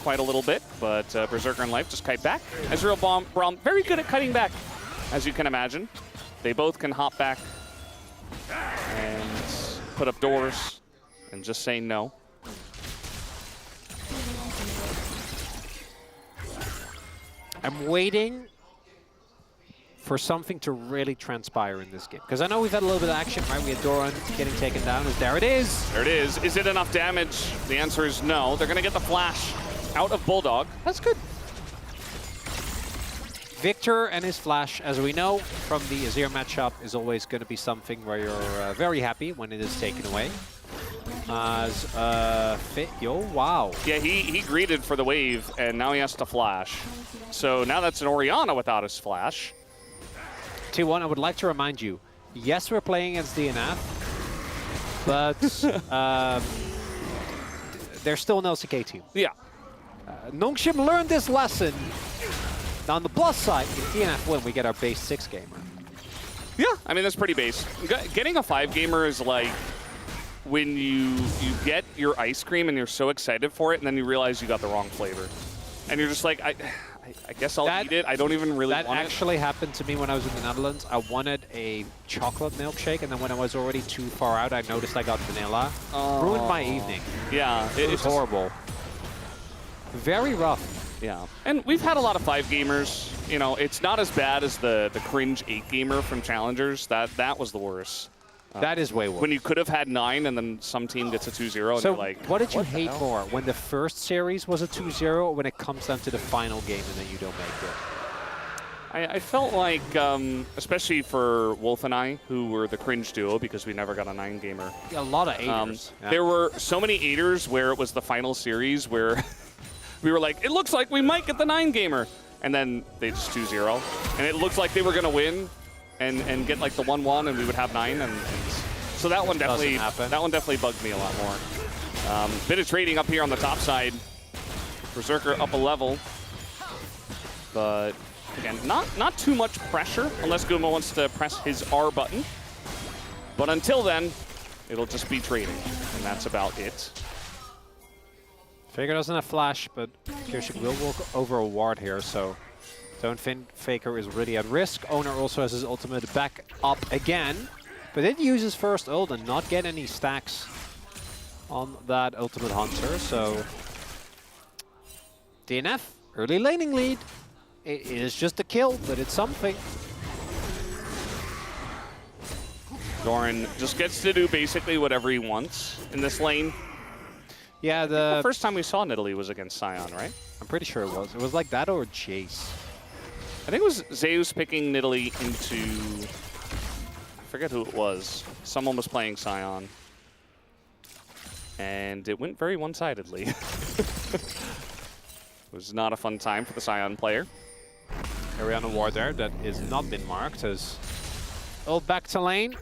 quite a little bit, but Berserker and Life just kite back. Ezreal Braum, very good at kiting back, as you can imagine. They both can hop back and put up doors and just say no. I'm waiting for something to really transpire in this game. Because I know we've had a little bit of action, right? We had Doran getting taken down. There it is. There it is. Is it enough damage? The answer is no. They're going to get the flash out of Bulldog. That's good. Victor and his flash, as we know from the Azir matchup, is always going to be something where you're very happy when it is taken away. Wow. Yeah, he greeted for the wave, and now he has to flash. So now that's an Orianna without his flash. T1, I would like to remind you, yes, we're playing against DNF, but there's still an LCK team. Yeah. Nongshim learned this lesson. Now, on the plus side, if DNF win, we get our base 6 gamer. Yeah, I mean, that's pretty base. Getting a 5 gamer is like when you get your ice cream and you're so excited for it, and then you realize you got the wrong flavor, and you're just like, I guess I'll eat it. I don't even really want it. That actually happened to me when I was in the Netherlands. I wanted a chocolate milkshake, and then when I was already too far out, I noticed I got vanilla. Ruined my evening. Yeah, It was horrible. Very rough. Yeah, and we've had a lot of 5 gamers. You know, it's not as bad as the cringe 8 gamer from Challengers. That was the worst. That is way worse. When you could have had 9 and then some team gets a 2-0 and so you're like, what did you hate more? When the first series was a 2-0, or when it comes down to the final game and then you don't make it? I felt like, especially for Wolf and I, who were the cringe duo because we never got a 9 gamer. Yeah, a lot of 8ers. There were so many 8ers where it was the final series where we were like, it looks like we might get the 9 gamer. And then they just 2-0. And it looked like they were going to win and get like the 1-1 and we would have 9. And so that one definitely bugged me a lot more. Bit of trading up here on the top side. Berserker up a level. But again, not too much pressure unless Guma wants to press his R button. But until then, it'll just be trading. And that's about it. Faker doesn't have flash, but Kyoshik will walk over a ward here, so don't think Faker is really at risk. Owner also has his ultimate back up again, but did use his first ult and not get any stacks on that ultimate hunter, so DNF, early laning lead. It is just a kill, but it's something. Doran just gets to do basically whatever he wants in this lane. Yeah, the first time we saw Nidalee was against Sion, right? I'm pretty sure it was. It was like that or Jace. I think it was Zeus picking Nidalee into... I forget who it was. Someone was playing Sion. And it went very one-sidedly. It was not a fun time for the Sion player. Carry on a ward there that has not been marked as ult back to lane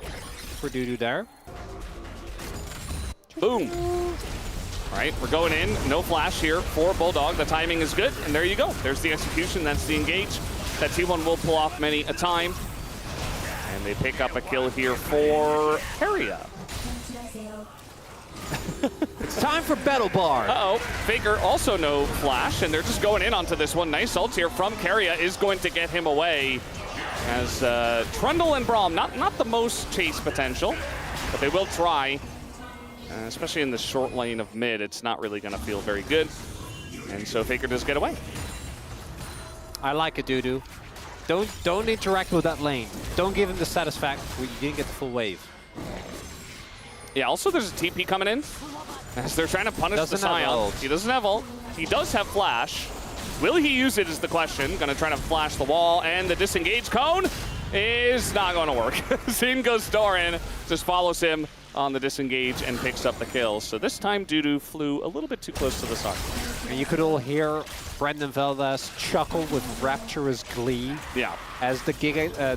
for Dudu there. Boom. All right, we're going in. No flash here for Bulldog. The timing is good, and there you go. There's the execution. That's the engage. That T1 will pull off many a time. And they pick up a kill here for Keria. It's time for Battle Bar. Uh-oh. Faker also no flash, and they're just going in onto this one. Nice ult here from Keria is going to get him away. As Trundle and Braum, not the most chase potential, but they will try. Especially in the short lane of mid, it's not really going to feel very good. And so Faker does get away. I like it, Dudu. Don't interact with that lane. Don't give him the satisfaction where you didn't get the full wave. Yeah, also there's a TP coming in. As they're trying to punish the Sion. He doesn't have ult. He does have flash. Will he use it is the question. Going to try to flash the wall, and the disengage cone is not going to work. In goes Doran, just follows him on the disengage and picks up the kill. So this time Dudu flew a little bit too close to the sun. And you could all hear Brendan Valdez chuckle with rapturous glee. Yeah. As the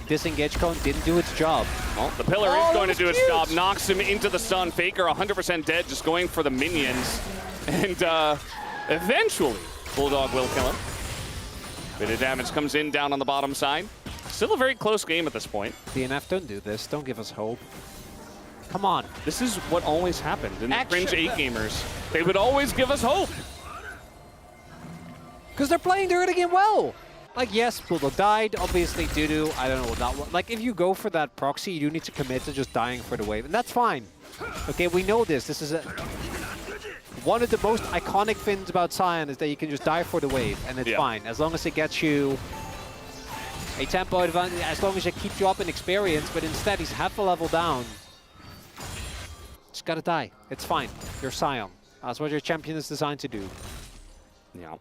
disengage cone didn't do its job. Well, the pillar is going to do its job. Knocks him into the stun. Faker 100% dead, just going for the minions. And eventually, Bulldog will kill him. Bit of damage comes in down on the bottom side. Still a very close game at this point. DNF, don't do this. Don't give us hope. Come on. This is what always happened in the cringe 8 gamers. They would always give us hope. Because they're playing the early game well. Like, yes, Bulldog died. Obviously, Dudu, I don't know what that was. Like, if you go for that proxy, you do need to commit to just dying for the wave. And that's fine. Okay, we know this. This is one of the most iconic things about Sion is that you can just die for the wave. And it's fine. As long as it gets you a tempo advantage, as long as it keeps you up in experience. But instead, he's half a level down. Just gotta die. It's fine. You're Sion. That's what your champion is designed to do. Yeah.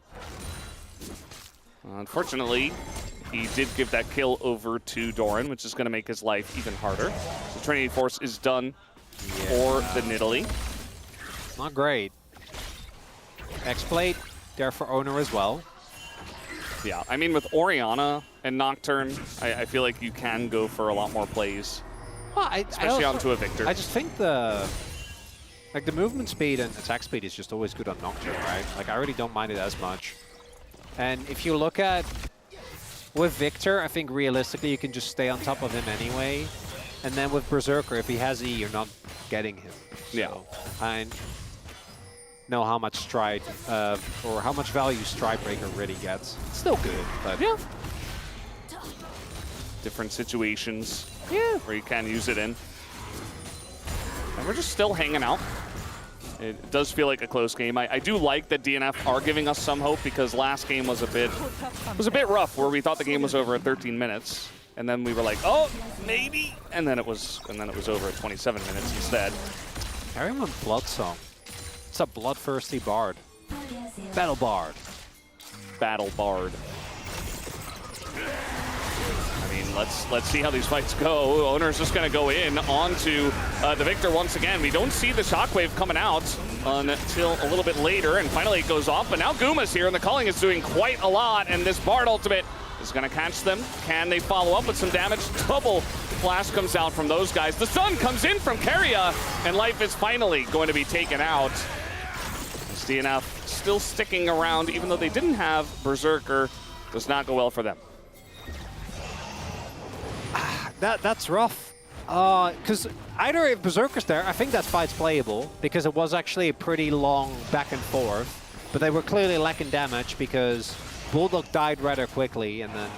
Unfortunately, he did give that kill over to Doran, which is going to make his life even harder. So Trinity Force is done for the Nidalee. Not great. X-Plate there for Owner as well. Yeah, I mean, with Orianna and Nocturne, I feel like you can go for a lot more plays. Well, especially onto a Victor. I just think the movement speed and attack speed is just always good on Nocturne, right? Like, I really don't mind it as much. And if you look at with Victor, I think realistically you can just stay on top of him anyway. And then with Berserker, if he has E, you're not getting him. Yeah. So I know how much stride or how much value Stride Breaker really gets. It's still good, but Yeah. Different situations where you can use it in. And we're just still hanging out. It does feel like a close game. I do like that DNF are giving us some hope because last game was a bit rough where we thought the game was over at 13 minutes. And then we were like, oh, maybe. And then it was over at 27 minutes instead. Carrying on Blood Song. It's a bloodthirsty bard. Battle Bard. Battle Bard. I mean, let's see how these fights go. Owner's just going to go in onto the Victor once again. We don't see the Shockwave coming out until a little bit later, and finally it goes off. But now Guma's here, and the culling is doing quite a lot, and this Bard ultimate is going to catch them. Can they follow up with some damage? Double flash comes out from those guys. The sun comes in from Keria, and life is finally going to be taken out. DNF still sticking around, even though they didn't have Berserker. Does not go well for them. That's rough. Because either if Berserker's there, I think that fight's playable because it was actually a pretty long back and forth. But they were clearly lacking damage because Bulldog died rather quickly, and then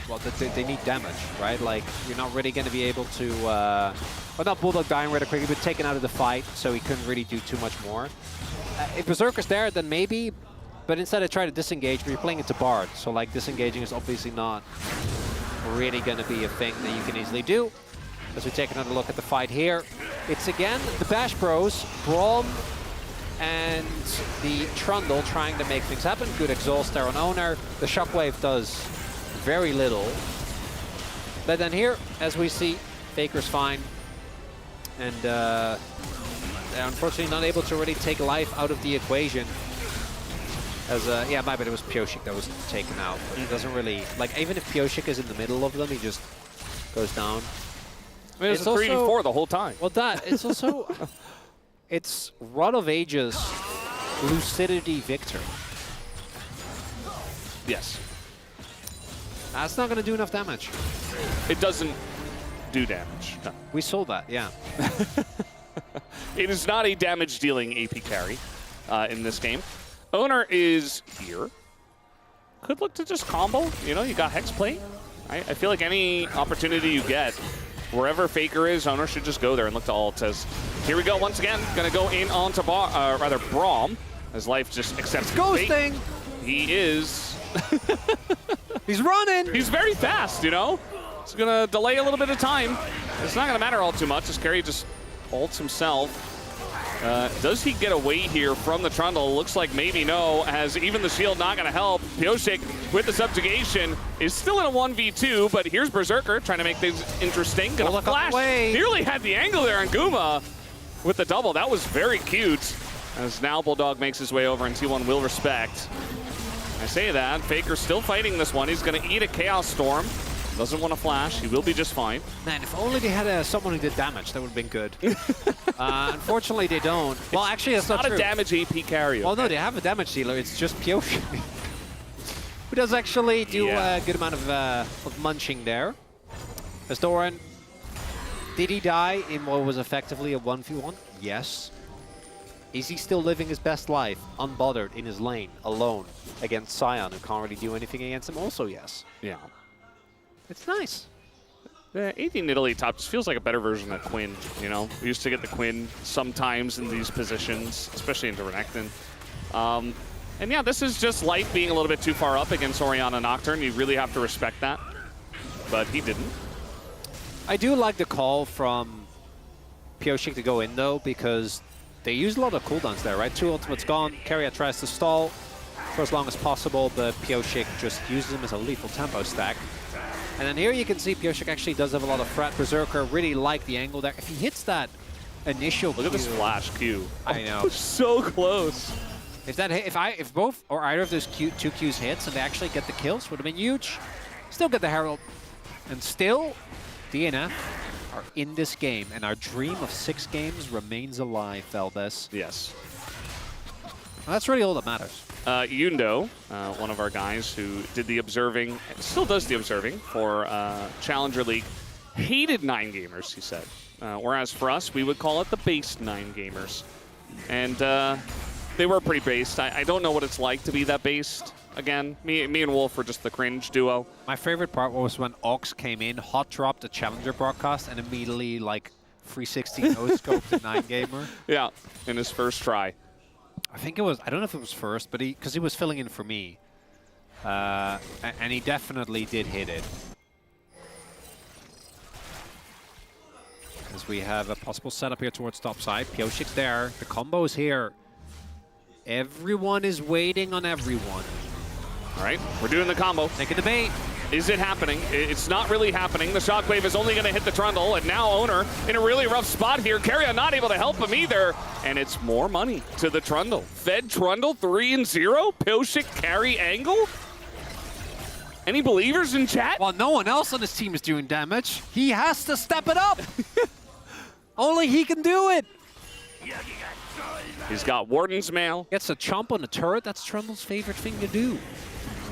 well, they need damage, right? Like, you're not really going to be able to, well, not Bulldog dying rather quickly, but taken out of the fight, so he couldn't really do too much more. If Berserker's there, then maybe, but instead I try to disengage, but you're playing into Bard, so like disengaging is obviously not really going to be a thing that you can easily do. As we take another look at the fight here, it's again the Bash Bros, Braum and the Trundle trying to make things happen. Good exhaust there on Owner. The Shockwave does very little. But then here, as we see, Faker's fine. And they're unfortunately not able to really take life out of the equation. As yeah, my bad, it was Pioshik that was taken out. But it doesn't really, like, even if Pioshik is in the middle of them, he just goes down. I mean, it's a 3v4 the whole time. Well, it's also, it's Rod of Ages, Lucidity Victor. Yes. That's not going to do enough damage. It doesn't do damage. No. We saw that, yeah. It is not a damage-dealing AP carry in this game. Owner is here. Could look to just combo. You know, you got Hexplate. I feel like any opportunity you get, wherever Faker is, Owner should just go there and look to ult. As here we go once again. Going to go in onto Braum, as life just accepts Ghosting. He is. He's running. He's very fast, you know? It's going to delay a little bit of time. It's not going to matter all too much as Kerry just ults himself. Does he get away here from the Trundle? Looks like maybe no, as even the shield not going to help. Pioshik with the subjugation is still in a 1v2, but here's Berserker trying to make things interesting. Gonna flash. Nearly had the angle there on Guma with the double. That was very cute. As now Bulldog makes his way over and T1 will respect. I say that, Faker's still fighting this one. He's going to eat a Chaos Storm. Doesn't want to flash. He will be just fine. Man, if only they had someone who did damage, that would have been good. Unfortunately, they don't. Well, actually, that's not true. Not a damage AP carry. Well, no, they have a damage dealer. It's just Pioshik, who does actually do a good amount of munching there. As Doran, did he die in what was effectively a 1v1? Yes. Is he still living his best life, unbothered, in his lane, alone, against Sion, who can't really do anything against him? Also, yes. Yeah. It's nice. The 18 Italy top just feels like a better version of Quinn, you know? We used to get the Quinn sometimes in these positions, especially into Renekton. And yeah, this is just life being a little bit too far up against Orianna Nocturne. You really have to respect that. But he didn't. I do like the call from Pioshik to go in, though, because they use a lot of cooldowns there, right? 2 ultimates gone. Keria tries to stall for as long as possible, but Pioshik just uses him as a lethal tempo stack. And then here you can see Pioshik actually does have a lot of threat. Berserker really like the angle there. If he hits that initial Look at this flash Q. I know. So close. If that hit, if both or either of those two Qs hits and they actually get the kills, would have been huge. Still get the Herald. And still, DNF are in this game. And our dream of 6 games remains alive, Feldes. Yes. Well, that's really all that matters. Yundo, one of our guys who did the observing, still does the observing for Challenger League hated 9 gamers, he said. Whereas for us, we would call it the based 9 gamers. And they were pretty based. I don't know what it's like to be that based. Again, me and Wolf were just the cringe duo. My favorite part was when Ox came in, hot dropped the Challenger broadcast, and immediately, like, 360 no-scoped the 9 gamer. Yeah, in his first try. I think it was, I don't know if it was first, but because he was filling in for me. And he definitely did hit it. As we have a possible setup here towards top side. Pioshik's there. The combo's here. Everyone is waiting on everyone. All right, we're doing the combo. Taking the bait. Is it happening? It's not really happening. The shockwave is only going to hit the Trundle, and now Owner in a really rough spot here. Carrion not able to help him either, and it's more money to the Trundle. Fed Trundle 3-0. Pioshik carry angle. Any believers in chat? Well, no one else on his team is doing damage. He has to step it up. Only he can do it. He's got Warden's Mail. Gets a chomp on the turret. That's Trundle's favorite thing to do.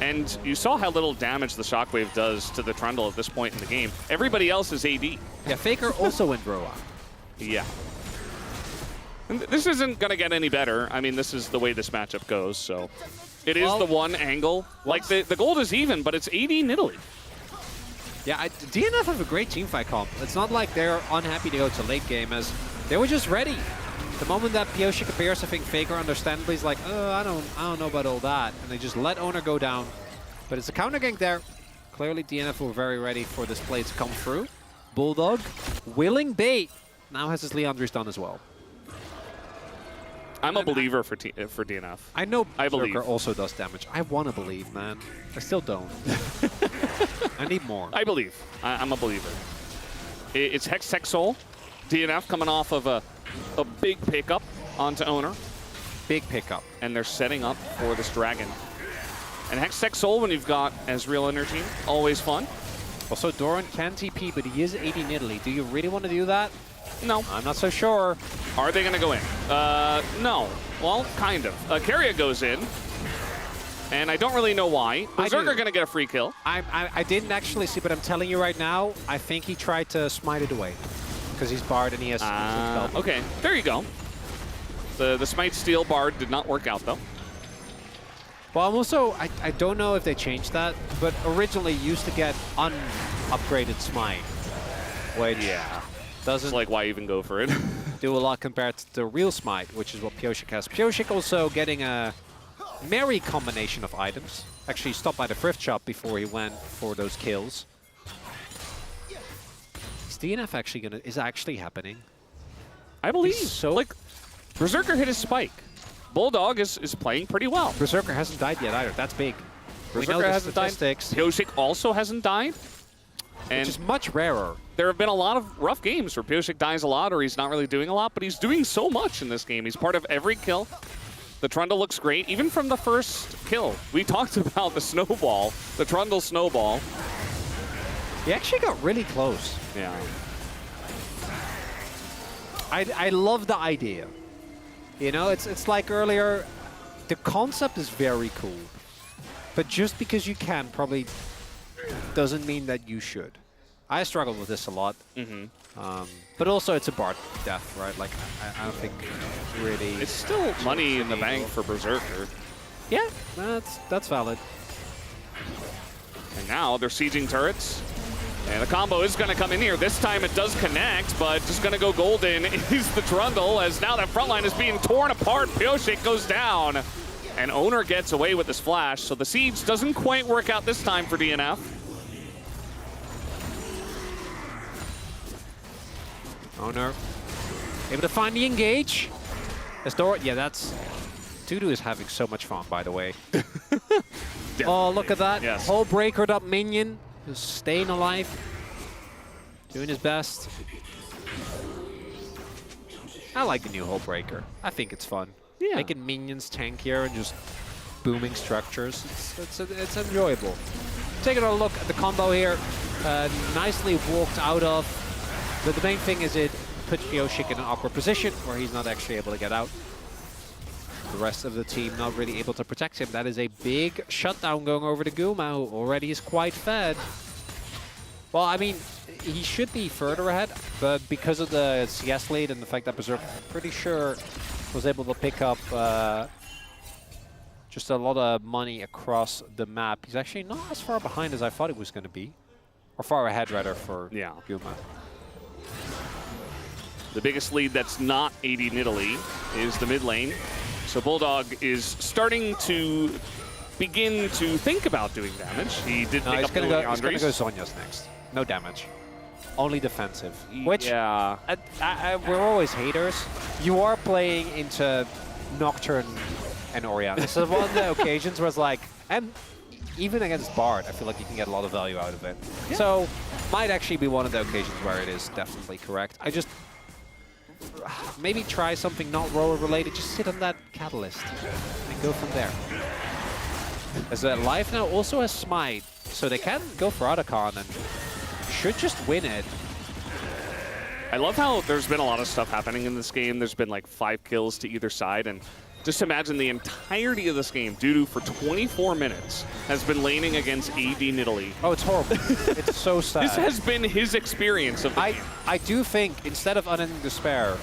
And you saw how little damage the shockwave does to the Trundle at this point in the game. Everybody else is AD. Yeah, Faker also in Roa. Yeah. And this isn't going to get any better. I mean, this is the way this matchup goes, so. It is the one angle. Like, the gold is even, but it's AD Nidalee. Yeah, DNF have a great teamfight comp. It's not like they're unhappy to go to late game, as they were just ready. The moment that Pioshik appears, I think Faker understandably is like, oh, I don't know about all that. And they just let Owner go down. But it's a counter gank there. Clearly DNF were very ready for this play to come through. Bulldog, willing bait, now has his Leandri's done as well. I'm a believer for DNF. I know I believe. Berserker also does damage. I want to believe, man. I still don't. I need more. I believe. I'm a believer. It's Hex Tech Soul. DNF coming off of a big pickup onto Owner. Big pickup. And they're setting up for this Dragon. And Hex Tech Soul, when you've got Ezreal in your team, always fun. Also, Doran can TP, but he is AD Nidalee. Do you really want to do that? No. I'm not so sure. Are they going to go in? No. Well, kind of. Carrion goes in. And I don't really know why. Berserker going to get a free kill. I didn't actually see, but I'm telling you right now, I think he tried to smite it away. Because he's Bard and he has spell. Okay, there you go. The Smite Steel Bard did not work out, though. Well, I'm also, I don't know if they changed that, but originally you used to get unupgraded Smite. Which doesn't it's like, why even go for it? do a lot compared to the real Smite, which is what Pioshik has. Pioshik also getting a merry combination of items. Actually stopped by the thrift shop before he went for those kills. Is DNF actually is actually happening? I believe. So like, Berserker hit his spike. Bulldog is playing pretty well. Berserker hasn't died yet either. That's big. Berserker hasn't died. Pioshik also hasn't died. And which is much rarer. There have been a lot of rough games where Pioshik dies a lot or he's not really doing a lot, but he's doing so much in this game. He's part of every kill. The Trundle looks great, even from the first kill. We talked about the snowball, the Trundle snowball. He actually got really close. Yeah. I love the idea. You know, it's like earlier, the concept is very cool. But just because you can probably doesn't mean that you should. I struggle with this a lot. But also it's a Bard death, right? Like, I don't think really... It's still money in the bank for Berserker. Yeah, that's valid. And now they're sieging turrets. And the combo is going to come in here. This time it does connect, but just going to go golden is the Trundle, as now that front line is being torn apart. Pioshik goes down, and Owner gets away with his flash, so the siege doesn't quite work out this time for DNF. Owner able to find the engage. Yeah, that's... Tudu is having so much fun, by the way. Oh, look at that. Yes. Whole breakered up minion. Just staying alive. Doing his best. I like the new Hull Breaker. I think it's fun. Yeah. Making minions tankier and just booming structures. It's enjoyable. Taking a look at the combo here. Nicely walked out of. But the main thing is it puts Pioshik in an awkward position where he's not actually able to get out. The rest of the team not really able to protect him. That is a big shutdown going over to Guma, who already is quite fed. Well, I mean, he should be further ahead, but because of the CS lead and the fact that Berserk, pretty sure, was able to pick up just a lot of money across the map. He's actually not as far behind as I thought he was going to be. Or far ahead, rather, for Guma. The biggest lead that's not AD Nidalee is the mid lane. So Bulldog is starting to begin to think about doing damage. He did pick he's up going the to go Zhonya's next. No damage. Only defensive. Which, yeah, we're always haters. You are playing into Nocturne and Orianna. This is one of the occasions where it's like, and even against Bard, I feel like you can get a lot of value out of it. Yeah. So, might actually be one of the occasions where it is definitely correct. I just, maybe try something not roller related. Just sit on that Catalyst and go from there. As Life now also has Smite, so they can go for Otacon and should just win it. I love how there's been a lot of stuff happening in this game. There's been like 5 kills to either side, and just imagine the entirety of this game, Dudu for 24 minutes has been laning against AD Nidalee. Oh, it's horrible. It's so sad. This has been his experience of the game. I do think, instead of Unending Despair,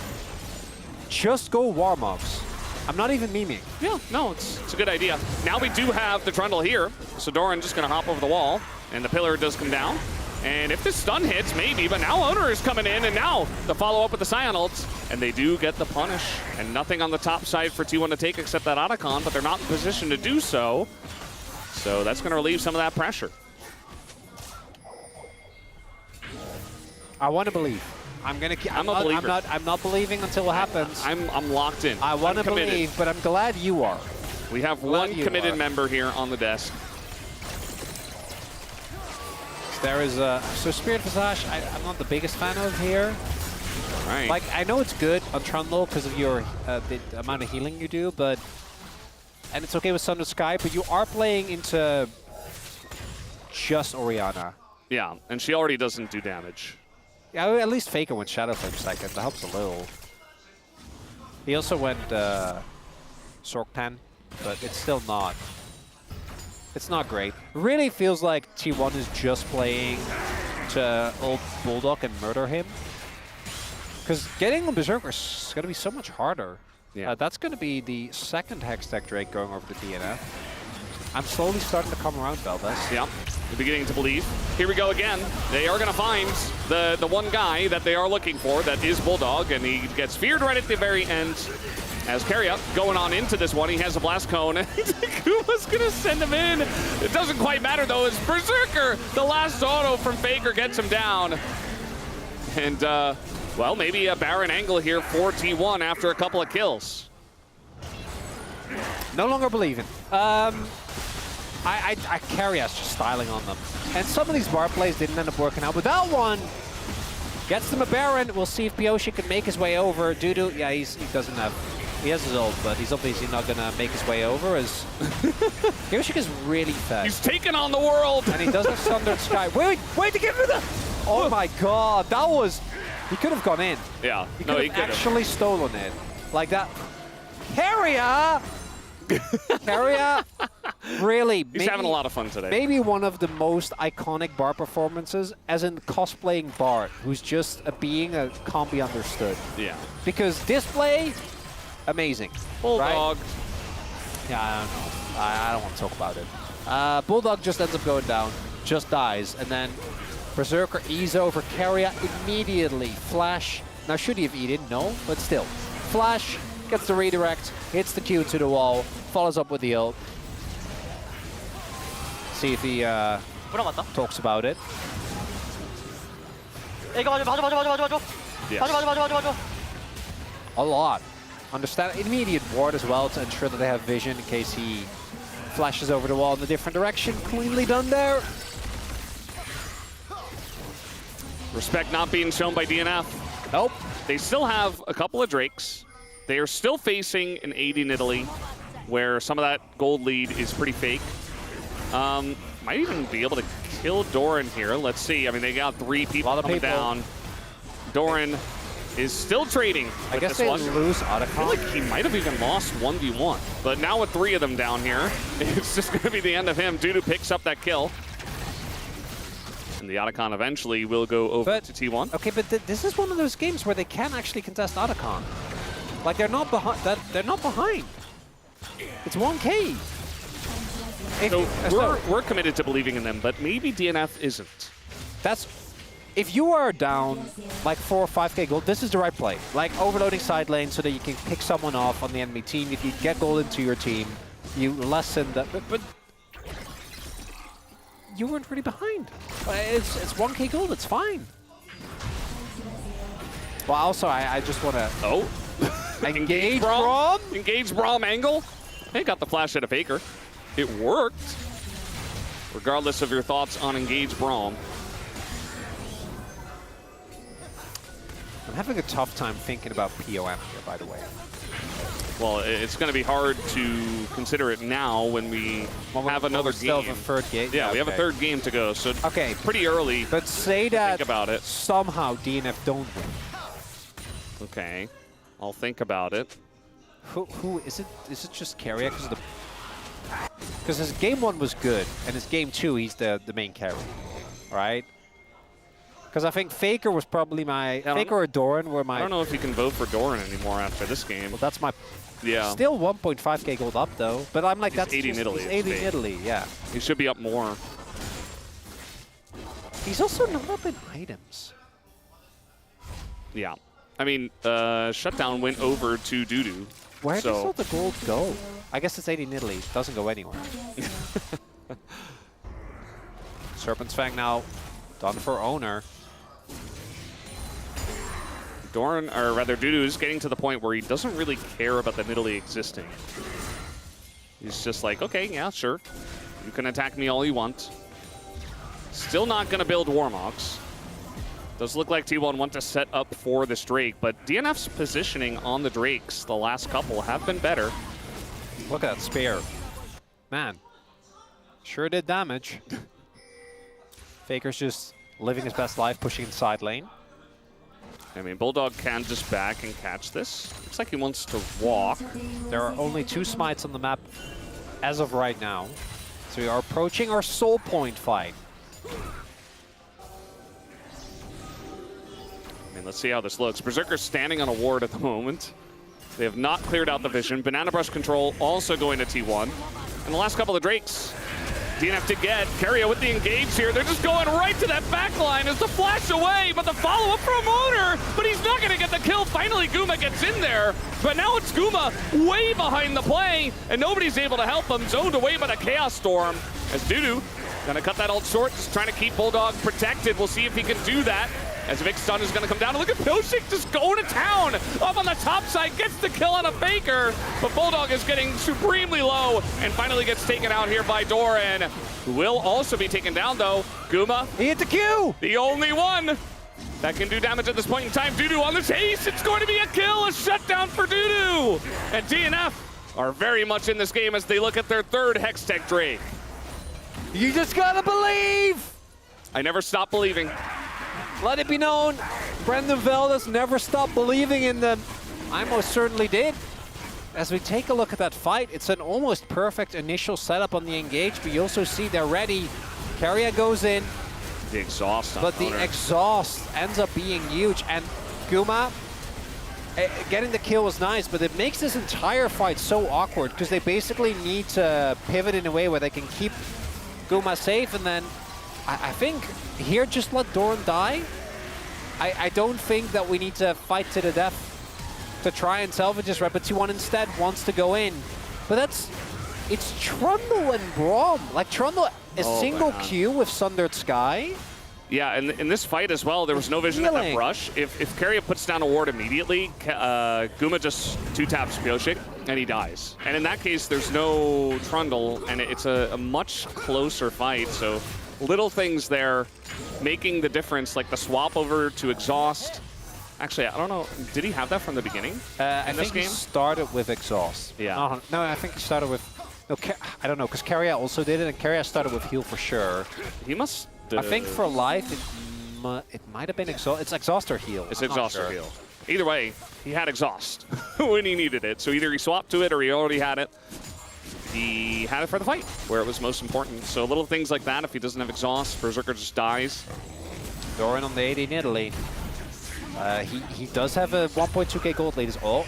just go warm-ups. I'm not even memeing. Yeah, no, it's a good idea. Now we do have the Trundle here, so Doran just going to hop over the wall, and the pillar does come down. And if this stun hits, maybe, but now Owner is coming in, and now the follow-up with the Scion ults, and they do get the punish. And nothing on the top side for T1 to take except that Otacon, but they're not in position to do so. So that's going to relieve some of that pressure. I want to believe. I'm a believer. I'm not believing until it happens. I'm locked in. I want to believe, but I'm glad you are. We have one committed member here on the desk. There is so Spirit Visage, I'm not the biggest fan of here. Right. Like, I know it's good on Trundle because of your the amount of healing you do, but and it's okay with Thunder Sky, but you are playing into just Orianna. Yeah, and she already doesn't do damage. Yeah, at least Faker went Shadow Flame second. That helps a little. He also went Sorkpan, but it's still not. It's not great. Really feels like T1 is just playing to ult Bulldog and murder him. Because getting the Berserker is going to be so much harder. Yeah. That's going to be the second Hextech Drake going over to DNF. I'm slowly starting to come around, Belvez. Yeah, they're beginning to believe. Here we go again. They are going to find the one guy that they are looking for, that is Bulldog, and he gets feared right at the very end. As Carry-Up going on into this one, he has a Blast Cone, and Kuma's going to send him in. It doesn't quite matter, though, as Berserker, the last auto from Faker, gets him down. And, well, maybe a Baron angle here for T1 after a couple of kills. No longer believing. I Carry-Us just styling on them. And some of these bar plays didn't end up working out, but that one gets them a Baron. We'll see if Pioshi can make his way over. Dudu, yeah, he doesn't have... He has his ult, but he's obviously not going to make his way over as Yoshik is really fast. He's taking on the world! And he does have Sundered Sky. Wait to give me the... Oh my god, that was... He could have gone in. Yeah, He could have actually stolen it. Like that. Carrier! Carrier, really. He's having a lot of fun today. Maybe one of the most iconic Bard performances, as in cosplaying Bard, who's just a being that can't be understood. Yeah. Because display... Amazing. Bulldog. Right? Yeah, I don't know. I don't want to talk about it. Bulldog just ends up going down, just dies, and then Berserker ease over Carrier immediately. Flash. Now, should he have eaten? No, but still. Flash gets the redirect, hits the Q to the wall, follows up with the ult. See if he talks about it. Yes. A lot. Understand immediate ward as well to ensure that they have vision in case he flashes over the wall in a different direction. Cleanly done there. Respect not being shown by DNF. Nope. They still have a couple of Drakes. They are still facing an AD Nidalee, where some of that gold lead is pretty fake. Might even be able to kill Doran here. Let's see. I mean, they got 3 people coming down. Doran is still trading with I guess this they one. lose I feel Otacon. like he might have even lost 1v1. But now with 3 of them down here, it's just going to be the end of him. Dudu picks up that kill. And the Otacon eventually will go over to T1. Okay, but this is one of those games where they can actually contest Otacon. Like they're not behind. They're not behind. It's 1K. So we're committed to believing in them, but maybe DNF isn't. That's if you are down like 4 or 5K gold, this is the right play. Like overloading side lane so that you can pick someone off on the enemy team. If you get gold into your team, you lessen that. But you weren't really behind. It's 1K gold. It's fine. Well, also I just want to. Oh. Engage Braum? Engage Braum angle. They got the flash at a Faker. It worked. Regardless of your thoughts on Engage Braum. I'm having a tough time thinking about POM here, by the way. Well, it's going to be hard to consider it now when we have another game. Still have a third game. Yeah, we have a third game to go, so okay, pretty early. But say that think about it. Somehow DNF don't win. Okay, I'll think about it. Who is it? Is it just Carrier? Because his game 1 was good, and his game 2 he's the main carry, right? Because I think Faker was probably my Faker or Doran were my. I don't know if you can vote for Doran anymore after this game. Well, that's my. Yeah. Still 1.5K gold up though, but I'm like He's that's 80 just, in Italy. He's 80 in Italy, yeah. He should be up more. He's also not up in items. Yeah. I mean, Shutdown went over to Dudu. Where does all the gold go? I guess it's 80 in Italy. It doesn't go anywhere. Serpent's Fang now done for owner. Doran, or rather Dudu, is getting to the point where he doesn't really care about the Nidalee existing. He's just like, okay, yeah, sure. You can attack me all you want. Still not going to build Warmogs. Does look like T1 want to set up for this Drake, but DNF's positioning on the Drakes, the last couple, have been better. Look at that spear. Man, sure did damage. Faker's just living his best life, pushing inside lane. I mean, Bulldog can just back and catch this. Looks like he wants to walk. There are only 2 smites on the map as of right now. So we are approaching our soul point fight. I mean, let's see how this looks. Berserker's standing on a ward at the moment. They have not cleared out the vision. Banana Brush Control also going to T1. And the last couple of Drakes, DNF to get. Carrier with the engage here. They're just going right to that back line as the flash away, but the follow-up from Owner, but he's not going to get the kill. Finally, Guma gets in there, but now it's Guma way behind the play, and nobody's able to help him. Zoned away by the Chaos Storm as Dudu going to cut that ult short, just trying to keep Bulldog protected. We'll see if he can do that. As Vic Stun is going to come down. Look at Pilsik just going to town. Up on the top side, gets the kill on a Faker. But Bulldog is getting supremely low and finally gets taken out here by Doran, who will also be taken down, though. Guma. He hit the Q! The only one that can do damage at this point in time. Dudu on the chase. It's going to be a kill. A shutdown for Dudu. And DNF are very much in this game as they look at their third Hextech Drake. You just gotta believe! I never stop believing. Let it be known, Brendan Veldes never stopped believing in them. I most certainly did. As we take a look at that fight, it's an almost perfect initial setup on the engage, but you also see they're ready. Carrier goes in. The exhaust on But the Owner. exhaust ends up being huge. And Guma, getting the kill was nice, but it makes this entire fight so awkward because they basically need to pivot in a way where they can keep Guma safe, and then I think here just let Doran die. I don't think that we need to fight to the death to try and salvage this, right? But T1 instead wants to go in. But it's Trundle and Braum. Like Trundle, a single Q with Sundered Sky. Yeah, and in this fight as well, there was no vision at that brush. If Carrier puts down a ward immediately, Guma just 2-taps Pioshik, and he dies. And in that case, there's no Trundle, and it's a much closer fight, so little things there making the difference, like the swap over to exhaust. Actually, I don't know, did he have that from the beginning I think he started with exhaust. Yeah. No, I think he started with... No, I don't know, because Carrier also did it, and Carrier started with heal for sure. He must... I think for life, it might have been exhaust. It's exhaust or heal. It's exhaust or heal. Either way, he had exhaust when he needed it. So either he swapped to it or he already had it. he had it for the fight, where it was most important. So little things like that, if he doesn't have exhaust, Berserker just dies. Doran on the AD in Italy. He does have a 1.2k gold lead as well.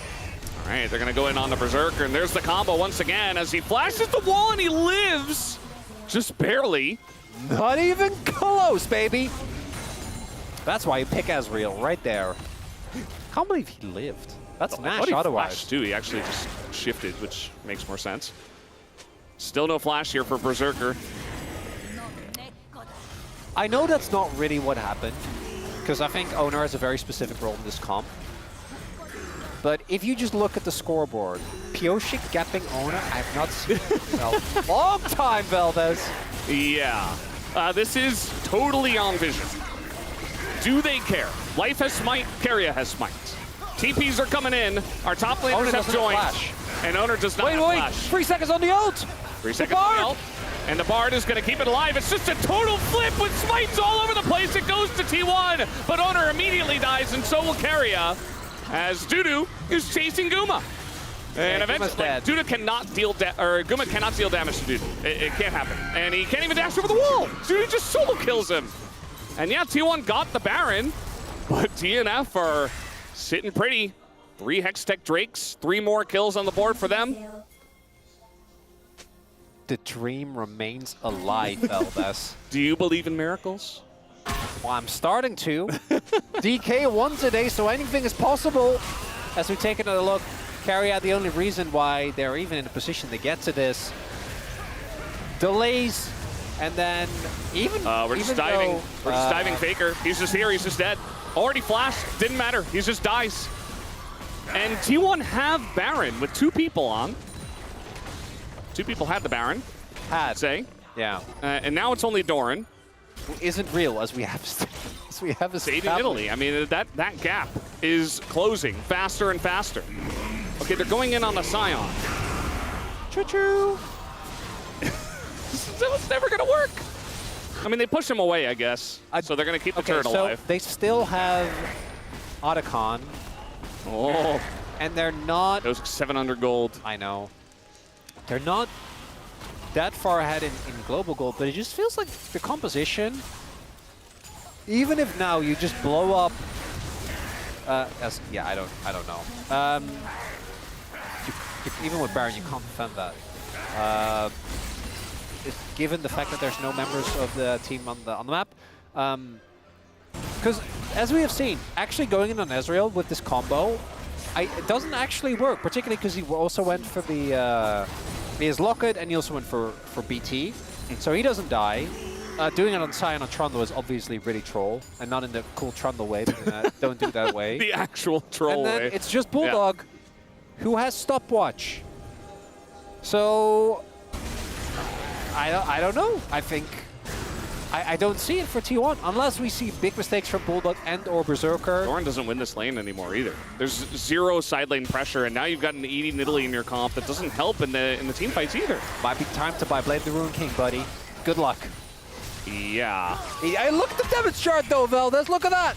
All right, they're going to go in on the Berserker, and there's the combo once again as he flashes the wall and he lives. Just barely. Not even close, baby. That's why you pick Ezreal right there. Can't believe he lived. That's Nash otherwise. Flashed too. He actually just shifted, which makes more sense. Still no flash here for Berserker. I know that's not really what happened, because I think Owner has a very specific role in this comp. But if you just look at the scoreboard, Pioshik gapping Owner, I have not seen in a long time, Valdez. Yeah. This is totally on vision. Do they care? Life has smite, Keria has smite. TPs are coming in, our top laners have joined, and Owner does not have flash. 3 seconds on the ult! 3 seconds on the ult, and the Bard is going to keep it alive. It's just a total flip with smites all over the place. It goes to T1, but Owner immediately dies, and so will Keria, as Dudu is chasing Guma. And eventually, Dudu cannot deal Guma cannot deal damage to Dudu. It can't happen. And he can't even dash over the wall. Dudu just solo kills him. And yeah, T1 got the Baron, but DNF are sitting pretty. 3 Hextech Drakes, 3 more kills on the board for them. The dream remains alive, Valdez. Do you believe in miracles? Well, I'm starting to. DK won today, so anything is possible. As we take another look, Keria, the only reason why they're even in a position to get to this. Delays, and then we're just diving. We're just diving Faker. He's just here. He's just dead. Already flashed. Didn't matter. He just dies. And T1 have Baron with 2 people on. 2 people had the Baron. Say. Yeah. And now it's only Doran. Who isn't real, as we have Stayed in Italy. I mean, that gap is closing faster and faster. Okay, they're going in on the Scion. Choo-choo. So it's never going to work. I mean, they push him away, I guess. So they're going to keep the turret alive. They still have Otacon. Oh. And they're not... Those 700 gold. I know. They're not that far ahead in global gold, but it just feels like the composition, even if now you just blow up... yeah, I don't know. Even with Baron, you can't defend that. Given the fact that there's no members of the team on the map, because as we have seen, actually going in on Ezreal with this combo, it doesn't actually work. Particularly because he also went for the his Locket, and he also went for BT, so he doesn't die. Doing it on Scion on Trundle is obviously really troll, and not in the cool Trundle way. Don't do that way. The actual troll way. And then it's just Bulldog, who has stopwatch. So I don't know. I think I don't see it for T1 unless we see big mistakes from Bulldog and or Berserker. Doran doesn't win this lane anymore either. There's 0 side lane pressure, and now you've got an ED in Italy in your comp that doesn't help in the team fights either. Might be time to buy Blade the Ruin King, buddy. Good luck. Yeah. Hey, look at the damage chart though, Valdez. Look at that.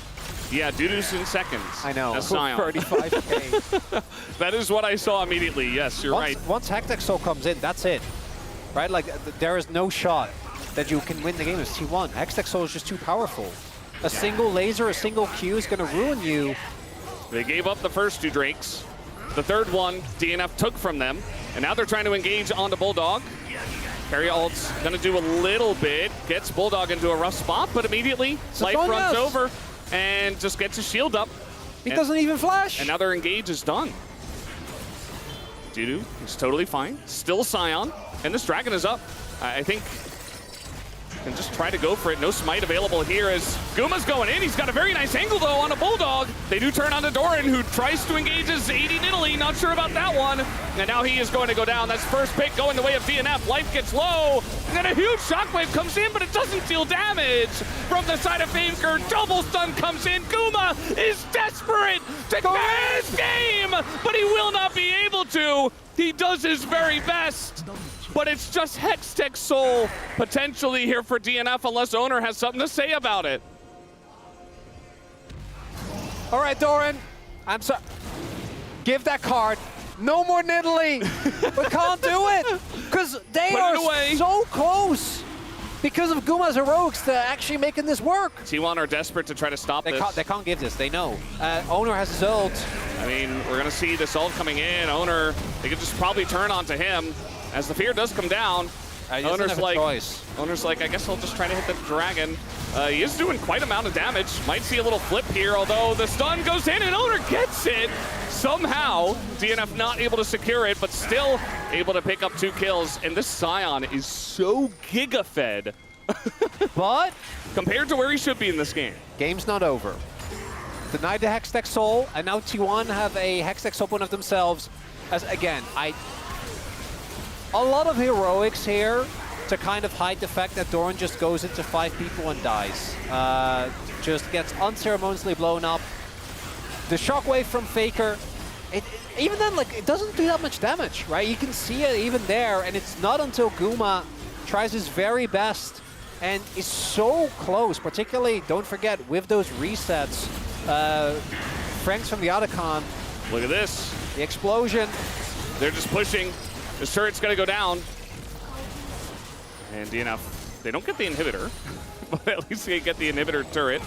Yeah, Dudu's in seconds. I know. That's Scion. 35k. That is what I saw immediately. Yes, you're right. Once Hextech Soul comes in, that's it. Right? Like, there is no shot that you can win the game as T1. Hextech Soul is just too powerful. A single laser, a single Q is going to ruin you. They gave up the first 2 Drakes. The third one, DNF took from them. And now they're trying to engage onto Bulldog. Keria ult's going to do a little bit. Gets Bulldog into a rough spot, but immediately life runs over and just gets his shield up. He doesn't even flash. And now their engage is done. Dudu is totally fine. Still Scion. And this dragon is up. I think can just try to go for it. No smite available here as Guma's going in. He's got a very nice angle, though, on a Bulldog. They do turn on to Doran, who tries to engage his AD in Italy. Not sure about that one. And now he is going to go down. That's first pick going the way of DNF. Life gets low. And then a huge shockwave comes in, but it doesn't deal damage. From the side of Faker, double stun comes in. Guma is desperate to get his game, but he will not be able to. He does his very best. But it's just Hextech Soul potentially here for DNF unless Owner has something to say about it. All right, Doran. I'm sorry. Give that card. No more Nidalee. We can't do it. Because they Put it are away. so close because of Guma's heroics to actually making this work. T1 are desperate to try to stop They this. can't give this, they know. Owner has his ult. I mean, we're going to see this ult coming in. Owner, they could just probably turn onto him as the fear does come down. He doesn't have a choice. Owner's like, I guess I'll just try to hit the dragon. He is doing quite amount of damage. Might see a little flip here, although the stun goes in and Owner gets it. Somehow, DNF not able to secure it, but still able to pick up 2 kills. And this Scion is so giga-fed But compared to where he should be in this game. game's not over. Denied the Hextech Soul, and now T1 have a Hextech Soul point of themselves. As again, a lot of heroics here to kind of hide the fact that Doran just goes into 5 people and dies. Just gets unceremoniously blown up. The shockwave from Faker, even then, like, it doesn't do that much damage, right? You can see it even there, and it's not until Guma tries his very best and is so close, particularly, don't forget, with those resets, Franks from the Otacon, Look at this. the explosion. They're just pushing. This turret's going to go down. And DNF, they don't get the inhibitor, but at least they get the inhibitor turret.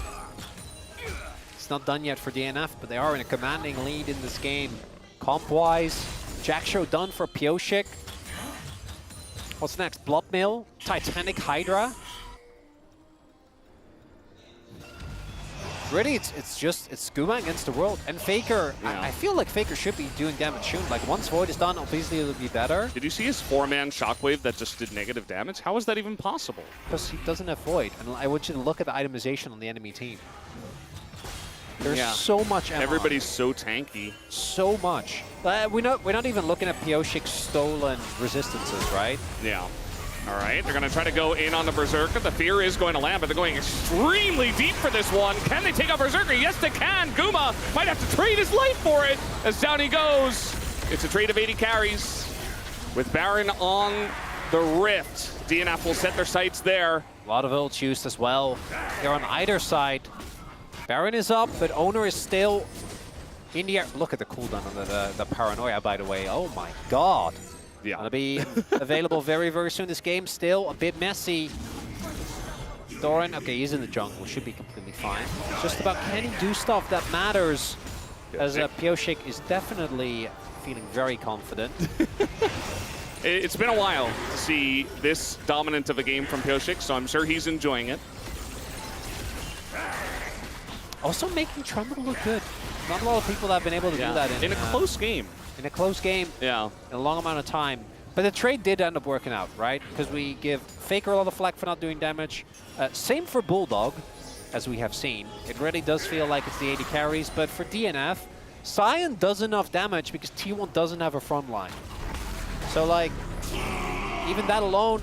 It's not done yet for DNF, but they are in a commanding lead in this game. Comp-wise, Jack Show done for Pioshik. What's next? Blood Mill, Titanic Hydra. Really, it's Guma against the world. And Faker, Yeah. I feel like Faker should be doing damage soon. Like, once Void is done, obviously it'll be better. Did you see his 4-man shockwave that just did negative damage? How is that even possible? Because he doesn't have Void. And I want you to look at the itemization on the enemy team. There's so much ammo. Everybody's so tanky. So much. We're not even looking at Pioshik's stolen resistances, right? Yeah. All right, they're going to try to go in on the Berserker. The fear is going to land, but they're going extremely deep for this one. Can they take out Berserker? Yes, they can. Guma might have to trade his life for it as down he goes. It's a trade of 80 carries. With Baron on the Rift, DNF will set their sights there. A lot of ults used as well. They're on either side. Baron is up, but Owner is still in the air. Look at the cooldown on the Paranoia, by the way. Oh my god. Yeah. Gonna be available very, very soon. This game still a bit messy. Doran, okay, he's in the jungle. Should be completely fine. It's just about can he do stuff that matters, as Pioshik is definitely feeling very confident. It's been a while to see this dominant of a game from Pioshik, so I'm sure he's enjoying it. Also making Trundle look good. Not a lot of people have been able to do that in a close game. In a close game, Yeah. in a long amount of time. But the trade did end up working out, right? Because we give Faker a lot of flack for not doing damage. Same for Bulldog, as we have seen. It really does feel like it's the 80 carries, but for DNF, Scion does enough damage because T1 doesn't have a front line. So, like, even that alone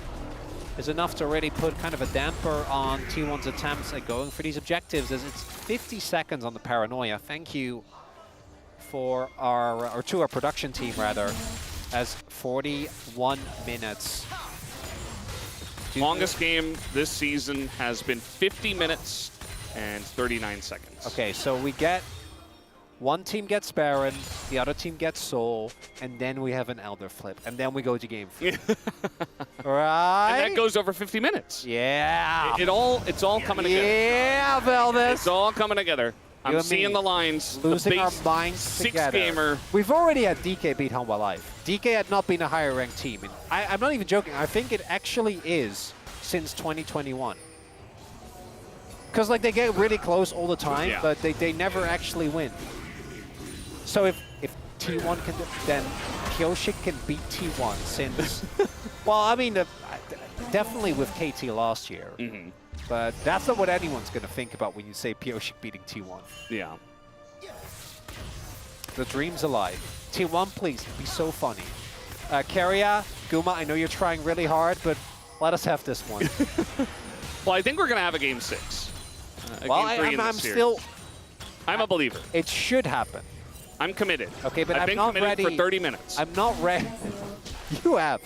is enough to already put kind of a damper on T1's attempts at going for these objectives, as it's 50 seconds on the Paranoia. Thank you for to our production team, rather, as 41 minutes. Longest game this season has been 50 minutes and 39 seconds. Okay, so we get one team gets Baron, the other team gets Soul, and then we have an Elder flip, and then we go to game 3. Right? And that goes over 50 minutes. Yeah. It's all coming together. Yeah, Velvis. It's all coming together. You I'm and seeing me the lines. Losing the our base minds 6 together. gamer. We've already had DK beat Hanwha Live. DK had not been a higher ranked team. And I'm not even joking. I think it actually is since 2021. Because like they get really close all the time, but they never actually win. So if T1 can, then Pioshik can beat T1 since, well, I mean, definitely with KT last year. But that's not what anyone's going to think about when you say Pioshik beating T1. Yeah. The dream's alive. T1, please, be so funny. Keria, Guma, I know you're trying really hard, but let us have this one. Well, I think we're going to have a game 6. Well, game 3 in I'm this series. still... I'm a believer. It should happen. I'm committed. Okay, but I've I'm been not committed ready. for 30 minutes. I'm not ready. You have.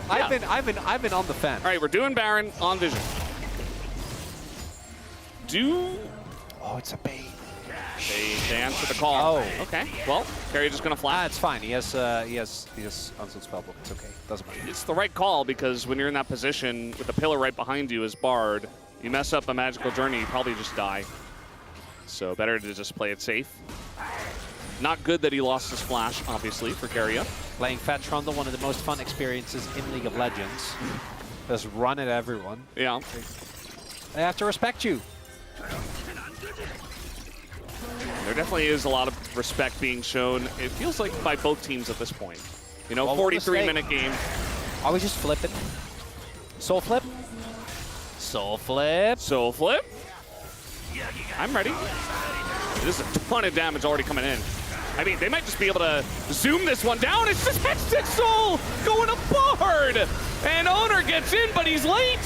I've been on the fence. All right, we're doing Baron on Vision. Oh, it's a bait. They answer the call. Oh. Okay. Well, Carrier just gonna flash. It's fine. He has Unsealed Spellbook. It's okay. Doesn't matter. It's the right call because when you're in that position with the pillar right behind you as Bard, you mess up a magical journey, you probably just die. So better to just play it safe. Not good that he lost his flash, obviously, for Carrier. Playing Fat Trundle, one of the most fun experiences in League of Legends. Just run at everyone. Yeah. They have to respect you. There definitely is a lot of respect being shown, it feels like, by both teams at this point. You know, Well, what was 43-minute game. Are we just flipping? Soul Flip? Soul Flip. Soul Flip. I'm ready. There's a ton of damage already coming in. I mean, they might just be able to zoom this one down. It's just Hextech Soul going to Bard. And Owner gets in, but he's late.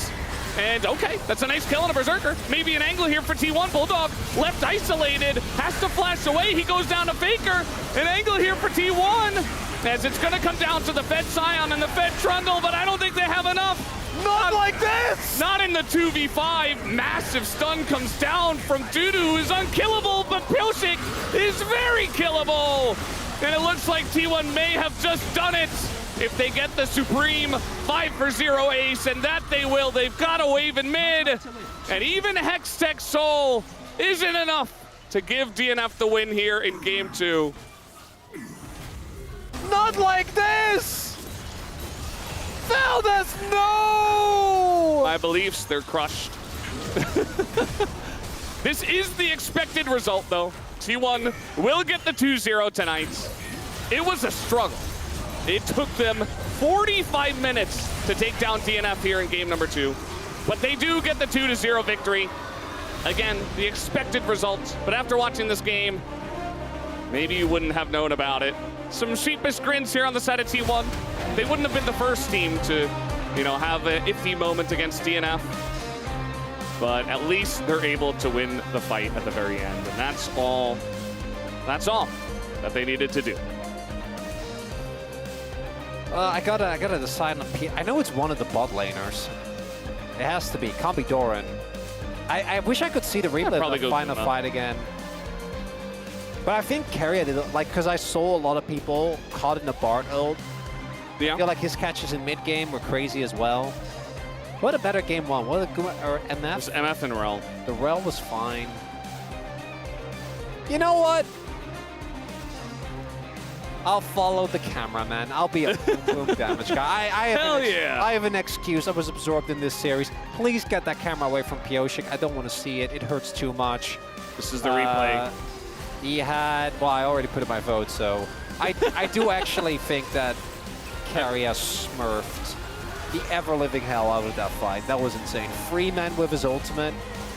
And okay, that's a nice kill on a Berserker. Maybe an angle here for T1. Bulldog left isolated, has to flash away. He goes down to Faker. An angle here for T1, as it's gonna come down to the Fed Scion and the Fed Trundle, but I don't think they have enough. Not like this! Not in the 2v5. Massive stun comes down from Dudu, who is unkillable, but Pilshik is very killable. And it looks like T1 may have just done it. If they get the Supreme 5-for-0 ace, and that they will, they've got a wave in mid. And even Hextech Soul isn't enough to give DNF the win here in game 2. Not like this! Valdez, no! My beliefs, they're crushed. This is the expected result, though. T1 will get the 2-0 tonight. It was a struggle. It took them 45 minutes to take down DNF here in game number 2. But they do get the 2-0 victory. Again, the expected result. But after watching this game, maybe you wouldn't have known about it. Some sheepish grins here on the side of T1. They wouldn't have been the first team to, you know, have an iffy moment against DNF. But at least they're able to win the fight at the very end. And that's all that they needed to do. I gotta decide on P. I know it's one of the bot laners. It has to be. Can't be Doran. I wish I could see the replay of the final fight again. But I think Carrier did, like, because I saw a lot of people caught in the Bard ult. Yeah. I feel like his catches in mid game were crazy as well. What a better game one. What a good, or MF? It was MF and Rel. The Rel was fine. You know what? I'll follow the camera, man. I'll be a boom damage guy. I have an excuse. I was absorbed in this series. Please get that camera away from Pioshik. I don't want to see it. It hurts too much. This is the replay. He had, well, I already put in my vote, so I do actually think that Carrier smurfed the ever-living hell out of that fight. That was insane. Free man with his ultimate,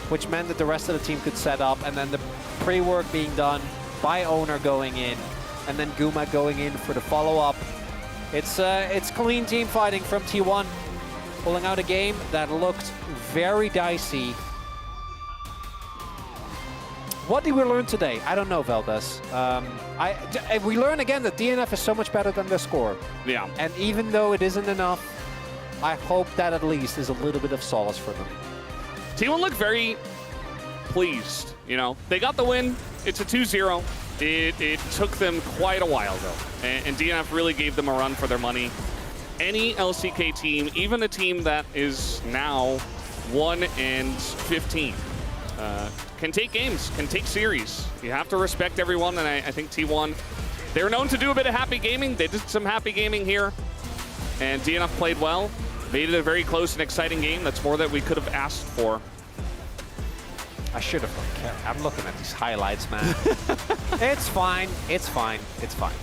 which meant that the rest of the team could set up, and then the pre-work being done by Owner going in, and then Guma going in for the follow-up. It's clean team fighting from T1, pulling out a game that looked very dicey. What did we learn today? I don't know, Valdez. We learn again that DNF is so much better than their score. Yeah. And even though it isn't enough, I hope that at least is a little bit of solace for them. T1 looked very pleased, you know. They got the win. It's a 2-0. It took them quite a while, though. And DNF really gave them a run for their money. Any LCK team, even a team that is now 1-15, can take games, can take series. You have to respect everyone, and I think T1, they're known to do a bit of happy gaming. They did some happy gaming here, and DNF played well. Made it a very close and exciting game. That's more that we could have asked for. I should have looked careful. I'm looking at these highlights, man. It's fine. It's fine. It's fine.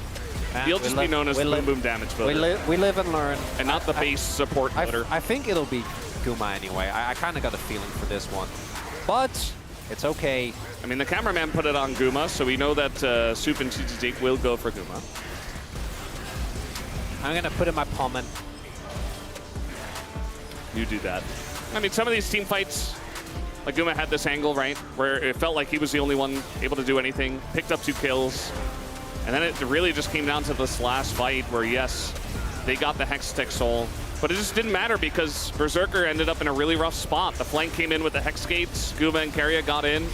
You'll just be known as the Boom Boom Damage Builder. We live and learn. And not the base support builder. I think it'll be Guma anyway. I kind of got a feeling for this one. But it's okay. I mean, the cameraman put it on Guma, so we know that Soup and Jake will go for Guma. I'm going to put in my Pullman. You do that. I mean, some of these team fights, like Guma had this angle, right, where it felt like he was the only one able to do anything, picked up 2 kills, and then it really just came down to this last fight where, yes, they got the Hextech Soul, but it just didn't matter because Berserker ended up in a really rough spot. The flank came in with the Hex Gates, Guma and Carrier got in,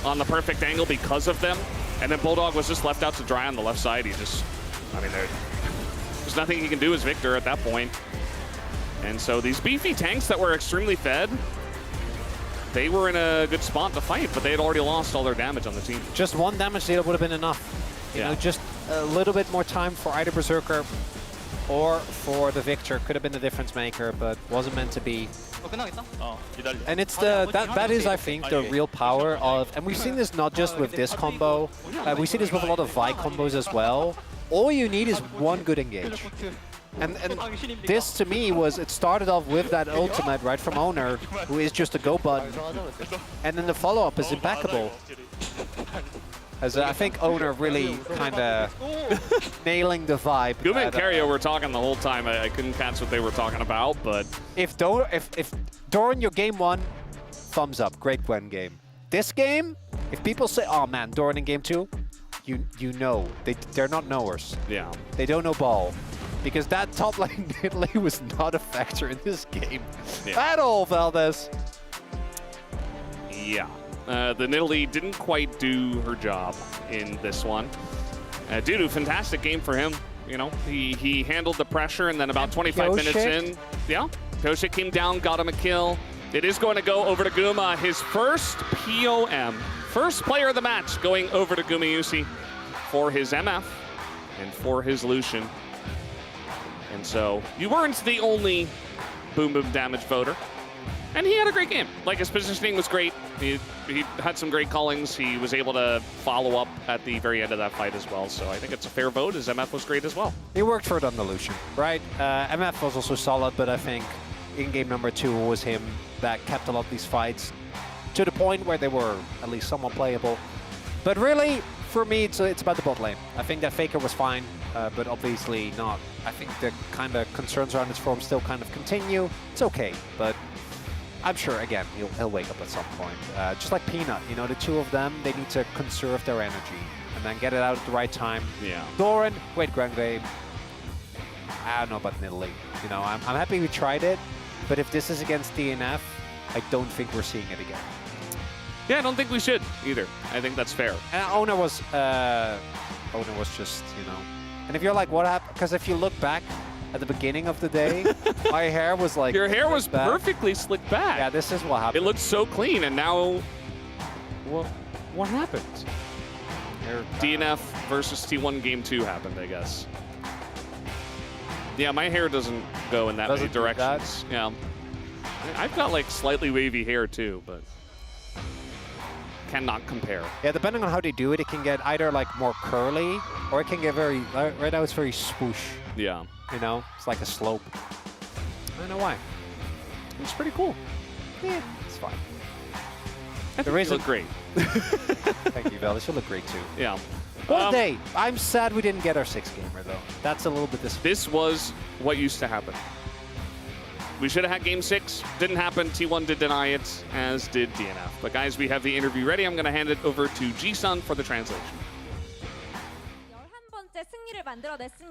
on the perfect angle because of them. And then Bulldog was just left out to dry on the left side. He just, I mean, there's nothing he can do as Victor at that point. And so these beefy tanks that were extremely fed, they were in a good spot to fight, but they had already lost all their damage on the team. Just one damage dealer would have been enough. You know, just a little bit more time for either Berserker or for the Victor could have been the difference maker, but wasn't meant to be. 끝나겠다? 기다려. And it's that is, I think, the real power of, and we've seen this not just with this combo, we see this with a lot of Vi combos as well. All you need is one good engage. And this, to me, it started off with that ultimate, right, from Owner, who is just a go button. And then the follow-up is impeccable. As I think Owner really kind of nailing the vibe. Guma and Cario were talking the whole time. I couldn't catch what they were talking about, but... If Doran, your game one, thumbs up, great Gwen game. This game, if people say, oh man, Doran in game two, you know, they're not knowers. Yeah. They don't know ball. Because that top lane Nidalee was not a factor in this game at all, Valdez. Yeah. The Nidalee didn't quite do her job in this one. Dudu, fantastic game for him. You know, he handled the pressure, and then about 25 minutes in, Koshik came down, got him a kill. It is going to go over to Guma, his first POM. First player of the match going over to Gumayusi for his MF and for his Lucian. And so you weren't the only boom boom damage voter. And he had a great game. Like, his positioning was great. He had some great callings. He was able to follow up at the very end of that fight as well. So I think it's a fair vote. His MF was great as well. He worked for it on the Lucian, right? MF was also solid, but I think in game number 2 it was him that kept a lot of these fights to the point where they were at least somewhat playable. But really, for me, it's about the bot lane. I think that Faker was fine, but obviously not. I think the kind of concerns around his form still kind of continue. It's okay, but I'm sure, again, he'll wake up at some point. Just like Peanut, you know, the two of them, they need to conserve their energy and then get it out at the right time. Yeah. Doran, great grand game. I don't know about Nidalee. You know, I'm happy we tried it, but if this is against DNF, I don't think we're seeing it again. Yeah, I don't think we should either. I think that's fair. And Owner was just, you know. And if you're like, what happened? Because if you look back at the beginning of the day, my hair was like... Your hair was perfectly slicked back. Yeah, this is what happened. It looked so clean, and now... What happened? DNF versus T1 Game 2 happened, I guess. Yeah, my hair doesn't go in that many directions. Yeah. I've got like slightly wavy hair too, but cannot compare. Yeah, depending on how they do it, it can get either like more curly or it can get very, right now it's very swoosh. Yeah. You know, it's like a slope. I don't know why. It's pretty cool. Yeah, it's fine. The reason look great. Thank you, Val. This will look great too. Yeah. What a day. I'm sad we didn't get our 6th gamer though. That's a little bit disappointing. This was what used to happen. We should have had Game 6. Didn't happen. T1 did deny it, as did DNF. But guys, we have the interview ready. I'm going to hand it over to Ji-sun for the translation.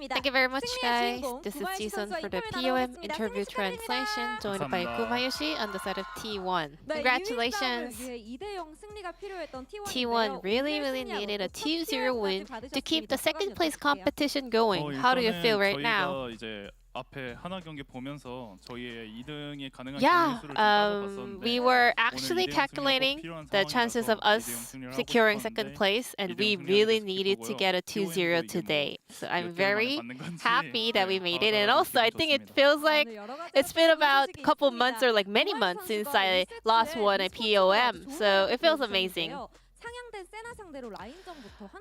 Thank you very much, guys. This is Ji-sun for the POM interview translation, joined by Gumayusi on the side of T1. Congratulations! T1 really needed a 2-0 win to keep the second place competition going. How do you feel right now? Yeah, we were actually calculating the chances of us securing second place, and we really needed to get a 2-0 today. So I'm very happy that we made it, and also I think it feels like it's been about a couple months or like many months since I last won a POM, so it feels amazing.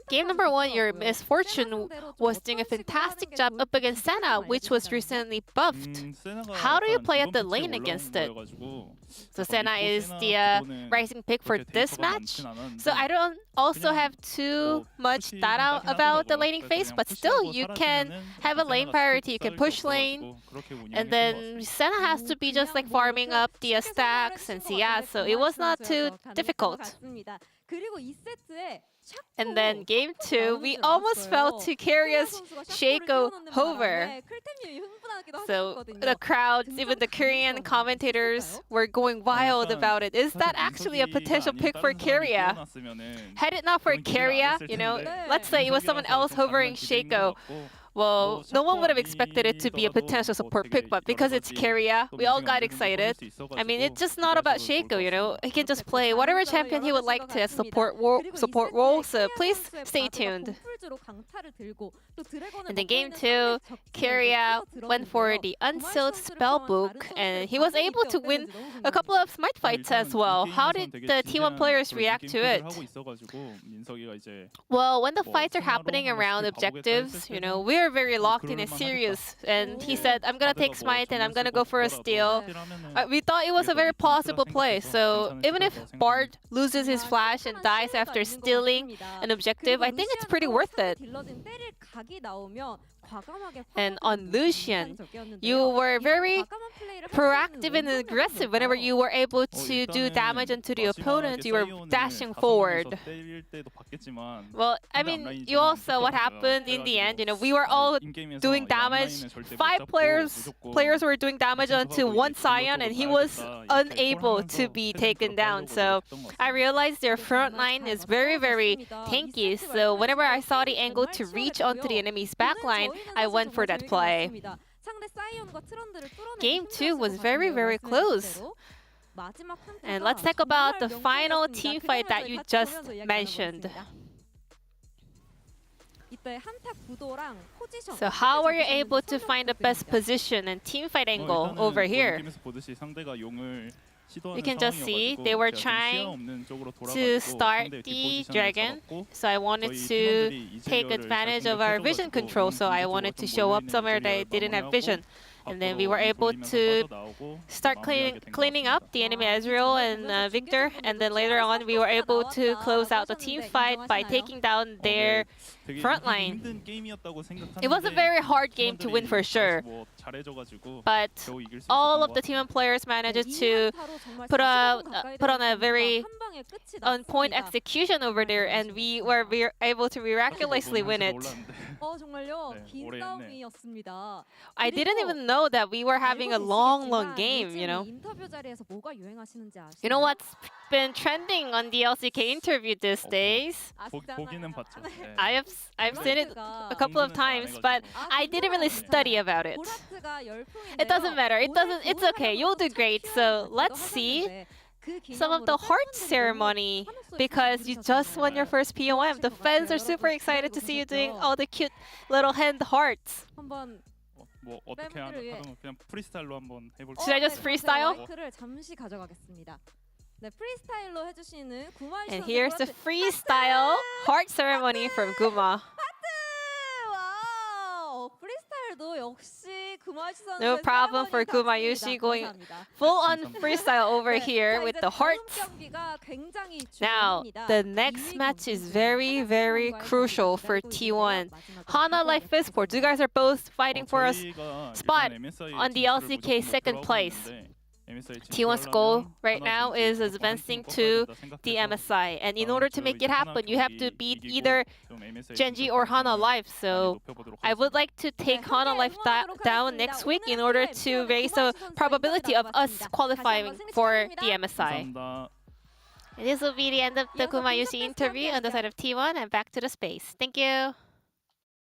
Game number 1, your misfortune was doing a fantastic job up against Senna, which was recently buffed. How do you play at the lane against it? So Senna is the rising pick for this match. So I don't also have too much data about the laning phase, but still you can have a lane priority. You can push lane, and then Senna has to be just like farming up the stacks and CS. So it was not too difficult. And then game 2, we almost fell to Korea's Shaco Hover. So the crowds, even the Korean commentators were going wild about it. Is that actually a potential pick for Korea? Had it not for Korea, you know, let's say it was someone else hovering Shaco. Well, no one would have expected it to be a potential support pick, but because it's Korea, we all got excited. I mean, it's just not about Shaco, you know. He can just play whatever champion he would like to as support role, so please stay tuned. And then game 2, Korea went for the unsealed spellbook, and he was able to win a couple of smite fights as well. How did the T1 players react to it? Well, when the fights are happening around objectives, you know, we're very locked in and serious. And he said, I'm going to take smite and I'm going to go for a steal. We thought it was a very possible play. So even if Bard loses his flash and dies after stealing an objective, I think it's pretty worth it. And on Lucian, you were very proactive and aggressive. Whenever you were able to do damage onto the opponent, you were dashing forward. Well, I mean, you all saw what happened in the end. You know, we were all doing damage. 5 players were doing damage onto one Sion, and he was unable to be taken down. So I realized their front line is very, very tanky. So whenever I saw the angle to reach onto the enemy's backline, I went for that play. Game 2 was very, very close. And let's talk about the final team fight that you just mentioned. So how were you able to find the best position and team fight angle over here? You can just see they were trying to start the dragon, so I wanted to take advantage of our vision control, so I wanted to show up somewhere that didn't have vision. And then we were able to start cleaning up the enemy Ezreal and Victor, and then later on we were able to close out the team fight by taking down their front line. It was a very hard game to win for sure, but all of the team players managed to put on a very on-point execution over there, and we were able to miraculously win it. I didn't even know that we were having a long game, you know. You know what's been trending on the LCK interview these days? I've seen it a couple of times, but I didn't really study about it. It doesn't matter. It's okay. You'll do great. So let's see some of the heart ceremony, because you just won your first POM. The fans are super excited to see you doing all the cute little hand hearts. Should I just freestyle? And here's the freestyle heart ceremony from Guma. No problem for Guma Yushi going full on freestyle over here with the hearts. Now, the next match is very, very crucial for T1. Hana Life Esports, you guys are both fighting for a spot on the LCK second place. T1's goal right now is advancing to the MSI, and in order to make it happen, you have to beat either Genji or Hana Life. So I would like to take Hana Life down next week in order to raise the probability of us qualifying for the MSI. This will be the end of the Guma Yushi interview on the side of T1, and back to the space. Thank you.